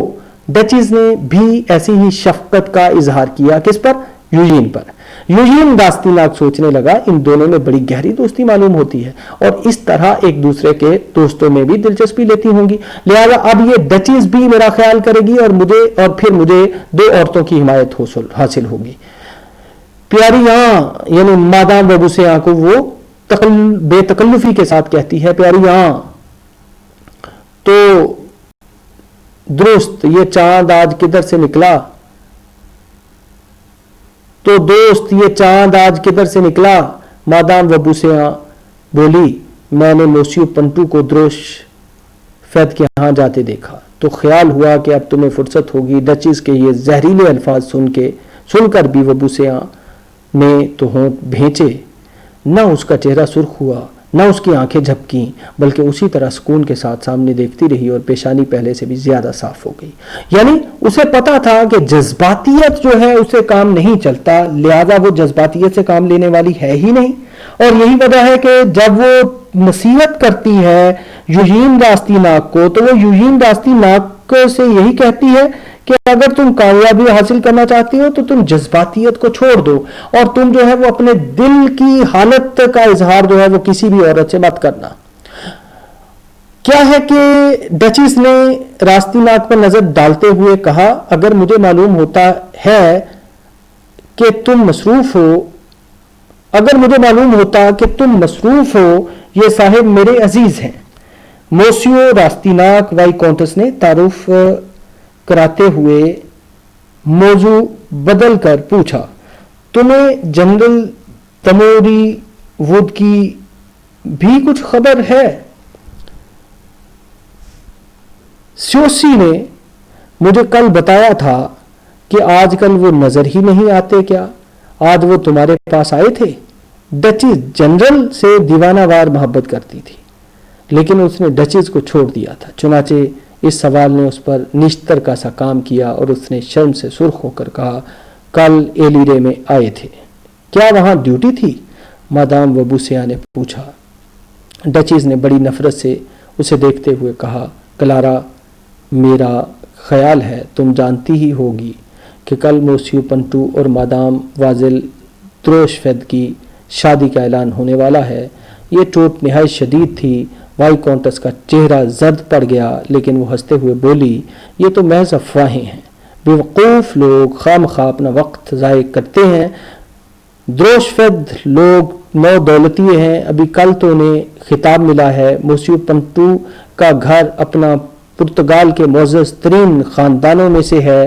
Speaker 1: ڈچیز نے بھی ایسی ہی شفقت کا اظہار کیا. کس پر؟ یوجین پر. یوجین راستیناک سوچنے لگا ان دونوں میں بڑی گہری دوستی معلوم ہوتی ہے اور اس طرح ایک دوسرے کے دوستوں میں بھی دلچسپی لیتی ہوں گی، لہذا اب یہ ڈچیز بھی میرا خیال کرے گی اور پھر مجھے دو عورتوں کی حمایت حاصل ہوگی. پیاری یعنی مادام وبو سے کو وہ بے تکلفی کے ساتھ کہتی ہے، پیاری تو درست یہ چاند آج کدھر سے نکلا؟ تو دوست یہ چاند آج کدھر سے نکلا؟ مادام وبو سے بولی، میں نے موسیو پنٹو کو دروش فید کے ہاں جاتے دیکھا تو خیال ہوا کہ اب تمہیں فرصت ہوگی. ڈچیز کے یہ زہریلے الفاظ سن کر بھی وبو سے نے تو ہونٹ بھینچے. نہ اس کا چہرہ سرخ ہوا نہ اس کی آنکھیں جھپکیں، بلکہ اسی طرح سکون کے ساتھ سامنے دیکھتی رہی اور پیشانی پہلے سے بھی زیادہ صاف ہو گئی. یعنی اسے پتا تھا کہ جذباتیت جو ہے اسے کام نہیں چلتا، لہذا وہ جذباتیت سے کام لینے والی ہے ہی نہیں. اور یہی وجہ ہے کہ جب وہ نصیحت کرتی ہے یوجین راستیناک کو تو وہ یوجین راستیناک سے یہی کہتی ہے کہ اگر تم کامیابی حاصل کرنا چاہتی ہو تو تم جذباتیت کو چھوڑ دو اور تم جو ہے وہ اپنے دل کی حالت کا اظہار جو ہے وہ کسی بھی عورت سے مت کرنا. کیا ہے کہ ڈچیس نے راستیناک پر نظر ڈالتے ہوئے کہا، اگر مجھے معلوم ہوتا ہے کہ تم مصروف ہو یہ صاحب میرے عزیز ہیں. موسیو راستیناک وائی کونٹس نے تعارف کراتے ہوئے موضوع بدل کر پوچھا، تمہیں جنرل تموری ووڈ کی بھی کچھ خبر ہے؟ سیوسی نے مجھے کل بتایا تھا کہ آج کل وہ نظر ہی نہیں آتے. کیا آج وہ تمہارے پاس آئے تھے؟ ڈچیز جنرل سے دیوانہ وار محبت کرتی تھی لیکن اس نے ڈچیز کو چھوڑ دیا تھا. چنانچہ اس سوال نے اس پر نشتر کا سا کام کیا اور اس نے شرم سے سرخ ہو کر کہا، کل ایلیرے میں آئے تھے، کیا وہاں ڈیوٹی تھی؟ مادام وبوسیا نے پوچھا. ڈچیز نے بڑی نفرت سے اسے دیکھتے ہوئے کہا، کلارا میرا خیال ہے تم جانتی ہی ہوگی کہ کل موسیو پنٹو اور مادام وازل دروشفید کی شادی کا اعلان ہونے والا ہے. یہ چوٹ نہایت شدید تھی. وائی کونٹس کا چہرہ زرد پڑ گیا لیکن وہ ہنستے ہوئے بولی، یہ تو محض افواہیں ہیں، بیوقوف لوگ خام خواہ اپنا وقت ضائع کرتے ہیں. دروشفید لوگ نو دولتی ہیں، ابھی کل تو انہیں خطاب ملا ہے. موسیو پنٹو کا گھر اپنا پرتگال کے معزز ترین خاندانوں میں سے ہے.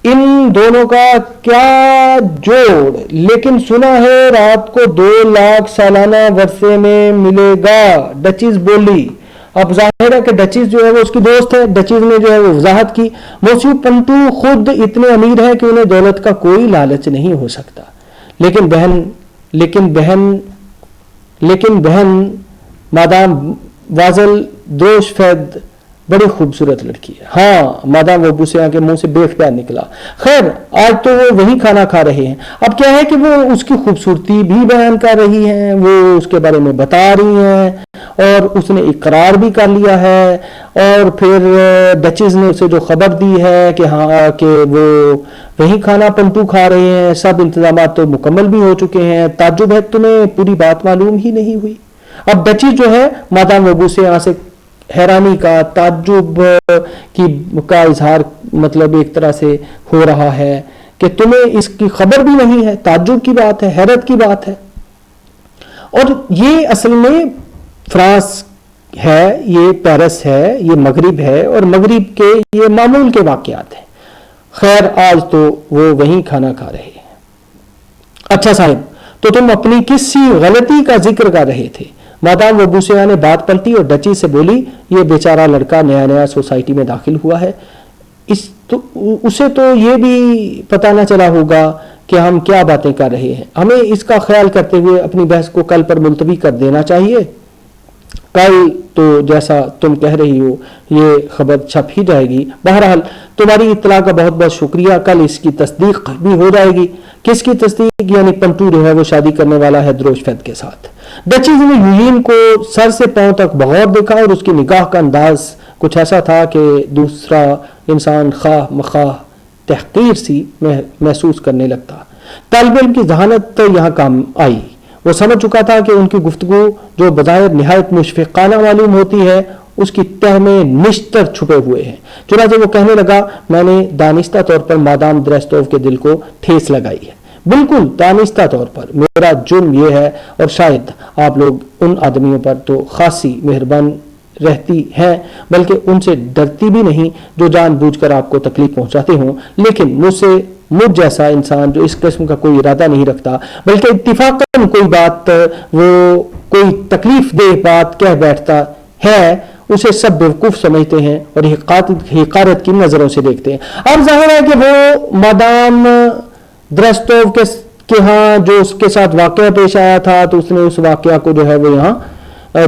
Speaker 1: ان دونوں کا کیا جوڑ، لیکن سنا ہے رات کو 2 لاکھ سالانہ ورثے میں ملے گا، ڈچیز بولی۔ اب ظاہر ہے کہ ڈچیز جو ہے وہ اس کی دوست ہے، ڈچیز نے جو ہے وہ وضاحت کی، موسیو پنٹو خود اتنے امیر ہیں کہ انہیں دولت کا کوئی لالچ نہیں ہو سکتا، لیکن بہن مادام وازل دروشفید بڑی خوبصورت لڑکی ہے۔ ہاں، مادام وبوسیا کے منہ سے بے اختیار نکلا۔ خیر، آج تو وہ وہی کھانا کھا رہے ہیں، اب کیا ہے کہ وہ اس کی خوبصورتی بھی بیان کر رہی ہیں، وہ اس کے بارے میں بتا رہی ہیں، اور اس نے اقرار بھی کر لیا ہے، اور پھر ڈچیز نے اسے جو خبر دی ہے کہ ہاں کہ وہ وہی کھانا پنٹو کھا رہے ہیں، سب انتظامات تو مکمل بھی ہو چکے ہیں، تعجب ہے تمہیں پوری بات معلوم ہی نہیں ہوئی۔ اب ڈچیز جو ہے مادام وبوسیا سے حیرانی کا، تعجب کا اظہار مطلب ایک طرح سے ہو رہا ہے کہ تمہیں اس کی خبر بھی نہیں ہے، تعجب کی بات ہے، حیرت کی بات ہے۔ اور یہ اصل میں فرانس ہے، یہ پیرس ہے، یہ مغرب ہے، اور مغرب کے یہ معمول کے واقعات ہیں۔ خیر، آج تو وہ وہیں کھانا کھا رہے ہیں۔ اچھا صاحب، تو تم اپنی کسی غلطی کا ذکر کر رہے تھے؟ مادام وبوسیا نے بات پلٹی اور ڈچی سے بولی، یہ بیچارہ لڑکا نیا سوسائٹی میں داخل ہوا ہے، اسے تو یہ بھی پتہ نہ چلا ہوگا کہ ہم کیا باتیں کر رہے ہیں، ہمیں اس کا خیال کرتے ہوئے اپنی بحث کو کل پر ملتوی کر دینا چاہیے۔ کل تو جیسا تم کہہ رہی ہو یہ خبر چھپ ہی جائے گی، بہرحال تمہاری اطلاع کا بہت بہت شکریہ، کل اس کی تصدیق بھی ہو جائے گی۔ کس کی تصدیق؟ یعنی پنٹو جو ہے وہ شادی کرنے والا ہے دروشفید کے ساتھ۔ ڈچیز نے یوجین کو سر سے پاؤں تک بغور دیکھا، اور اس کی نگاہ کا انداز کچھ ایسا تھا کہ دوسرا انسان خواہ مخواہ تحقیر سی محسوس کرنے لگتا۔ طالب علم کی ذہانت یہاں کام آئی، وہ سمجھ چکا تھا کہ ان کی گفتگو جو بظاہر نہایت مشفقانہ معلوم ہوتی ہے اس کی تہ میں نشتر چھپے ہوئے ہیں۔ چنانچہ وہ کہنے لگا، میں نے دانستہ طور پر مادام درستوف کے دل کو ٹھیس لگائی ہے، بالکل دانستہ طور پر۔ میرا جرم یہ ہے، اور شاید آپ لوگ ان آدمیوں پر تو خاصی مہربان رہتی ہیں، بلکہ ان سے ڈرتی بھی نہیں جو جان بوجھ کر آپ کو تکلیف پہنچاتے ہوں، لیکن مجھ جیسا انسان جو اس قسم کا کوئی ارادہ نہیں رکھتا، بلکہ اتفاقاً کوئی بات وہ کوئی تکلیف دہ بات کہہ بیٹھتا ہے، اسے سب بیوقوف سمجھتے ہیں اور حقارت کی نظروں سے دیکھتے ہیں۔ اب ظاہر ہے کہ وہ مادام درستوف کے ہاں جو اس کے ساتھ واقعہ پیش آیا تھا تو اس نے اس واقعہ کو جو ہے وہ یہاں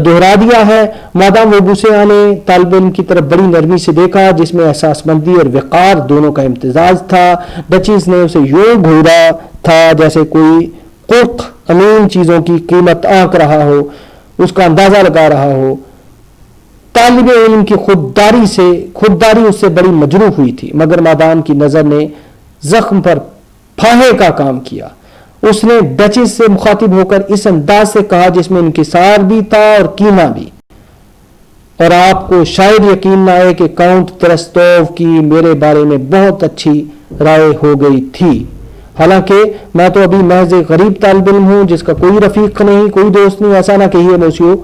Speaker 1: دہرا دیا ہے۔ مادام وبوسیا نے طالب علم کی طرف بڑی نرمی سے دیکھا، جس میں احساس مندی اور وقار دونوں کا امتزاج تھا۔ ڈچیز نے اسے یوں گھورا تھا جیسے کوئی قرق امین چیزوں کی قیمت آنک رہا ہو، اس کا اندازہ لگا رہا ہو۔ طالب علم کی خودداری اس سے بڑی مجروح ہوئی تھی، مگر مادام کی نظر نے زخم پر پھاہے کا کام کیا۔ اس نے ڈچیز سے مخاطب ہو کر اس انداز سے کہا جس میں انکسار بھی تھا اور کینہ بھی، اور آپ کو شاید یقین نہ آئے کہ کاؤنٹ درستوف کی میرے بارے میں بہت اچھی رائے ہو گئی تھی، حالانکہ میں تو ابھی محض ایک غریب طالب علم ہوں جس کا کوئی رفیق نہیں، کوئی دوست نہیں۔ ایسا نہ کہیے موسیو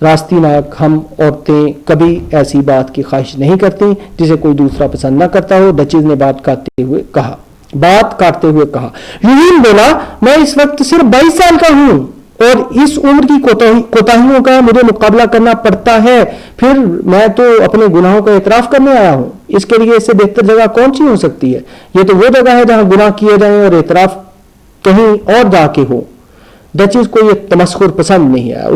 Speaker 1: راستی ناک، ہم عورتیں کبھی ایسی بات کی خواہش نہیں کرتی جسے کوئی دوسرا پسند نہ کرتا ہو۔ ڈچیز نے بات کاٹتے ہوئے کہا۔ یوجین بولا، میں اس وقت صرف 22 سال کا ہوں اور اس عمر کی کوتاہیوں کا مجھے مقابلہ کرنا پڑتا ہے، پھر میں تو اپنے گناہوں کا اعتراف کرنے آیا ہوں۔ اس کے لیے اس سے بہتر جگہ کون سی ہو سکتی ہے؟ یہ تو وہ جگہ ہے جہاں گناہ کیے جائیں اور اعتراف کہیں اور جا کے ہو۔ ڈچیز کو یہ تمسخر پسند نہیں آیا،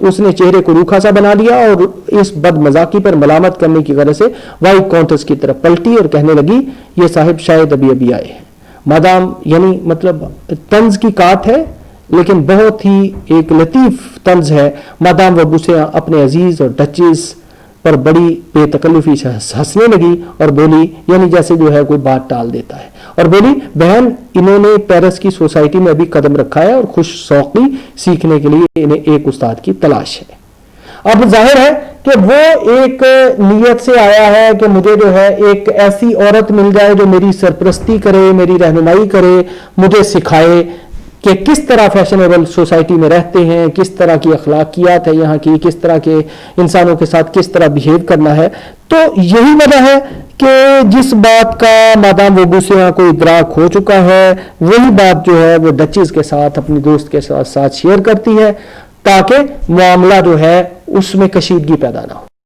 Speaker 1: اس نے چہرے کو روکھا سا بنا لیا اور اس بد مزاقی پر ملامت کرنے کی غرض سے وائٹ کاؤنٹس کی طرف پلٹی اور کہنے لگی، یہ صاحب شاید ابھی آئے ہیں۔ مادام یعنی مطلب طنز کی کاٹ ہے لیکن بہت ہی ایک لطیف طنز ہے۔ مادام وبوسیا اپنے عزیز اور ڈچیز پر بڑی بے تکلفی سے ہنسنے لگی اور بولی، یعنی جیسے جو ہے کوئی بات ٹال دیتا ہے، اور بولی، بہن انہوں نے پیرس کی سوسائٹی میں ابھی قدم رکھا ہے اور خوش شوقی سیکھنے کے لیے انہیں ایک استاد کی تلاش ہے۔ اب ظاہر ہے کہ وہ ایک نیت سے آیا ہے کہ مجھے جو ہے ایک ایسی عورت مل جائے جو میری سرپرستی کرے، میری رہنمائی کرے، مجھے سکھائے کہ کس طرح فیشنیبل سوسائٹی میں رہتے ہیں، کس طرح کی اخلاقیات ہے یہاں کی، کس طرح کے انسانوں کے ساتھ کس طرح بیہیو کرنا ہے۔ تو یہی وجہ ہے کہ جس بات کا مادام وگوسیا کو ادراک ہو چکا ہے وہی بات جو ہے وہ ڈچز کے ساتھ اپنی دوست کے ساتھ شیئر کرتی ہے تاکہ معاملہ جو ہے اس میں کشیدگی پیدا نہ ہو.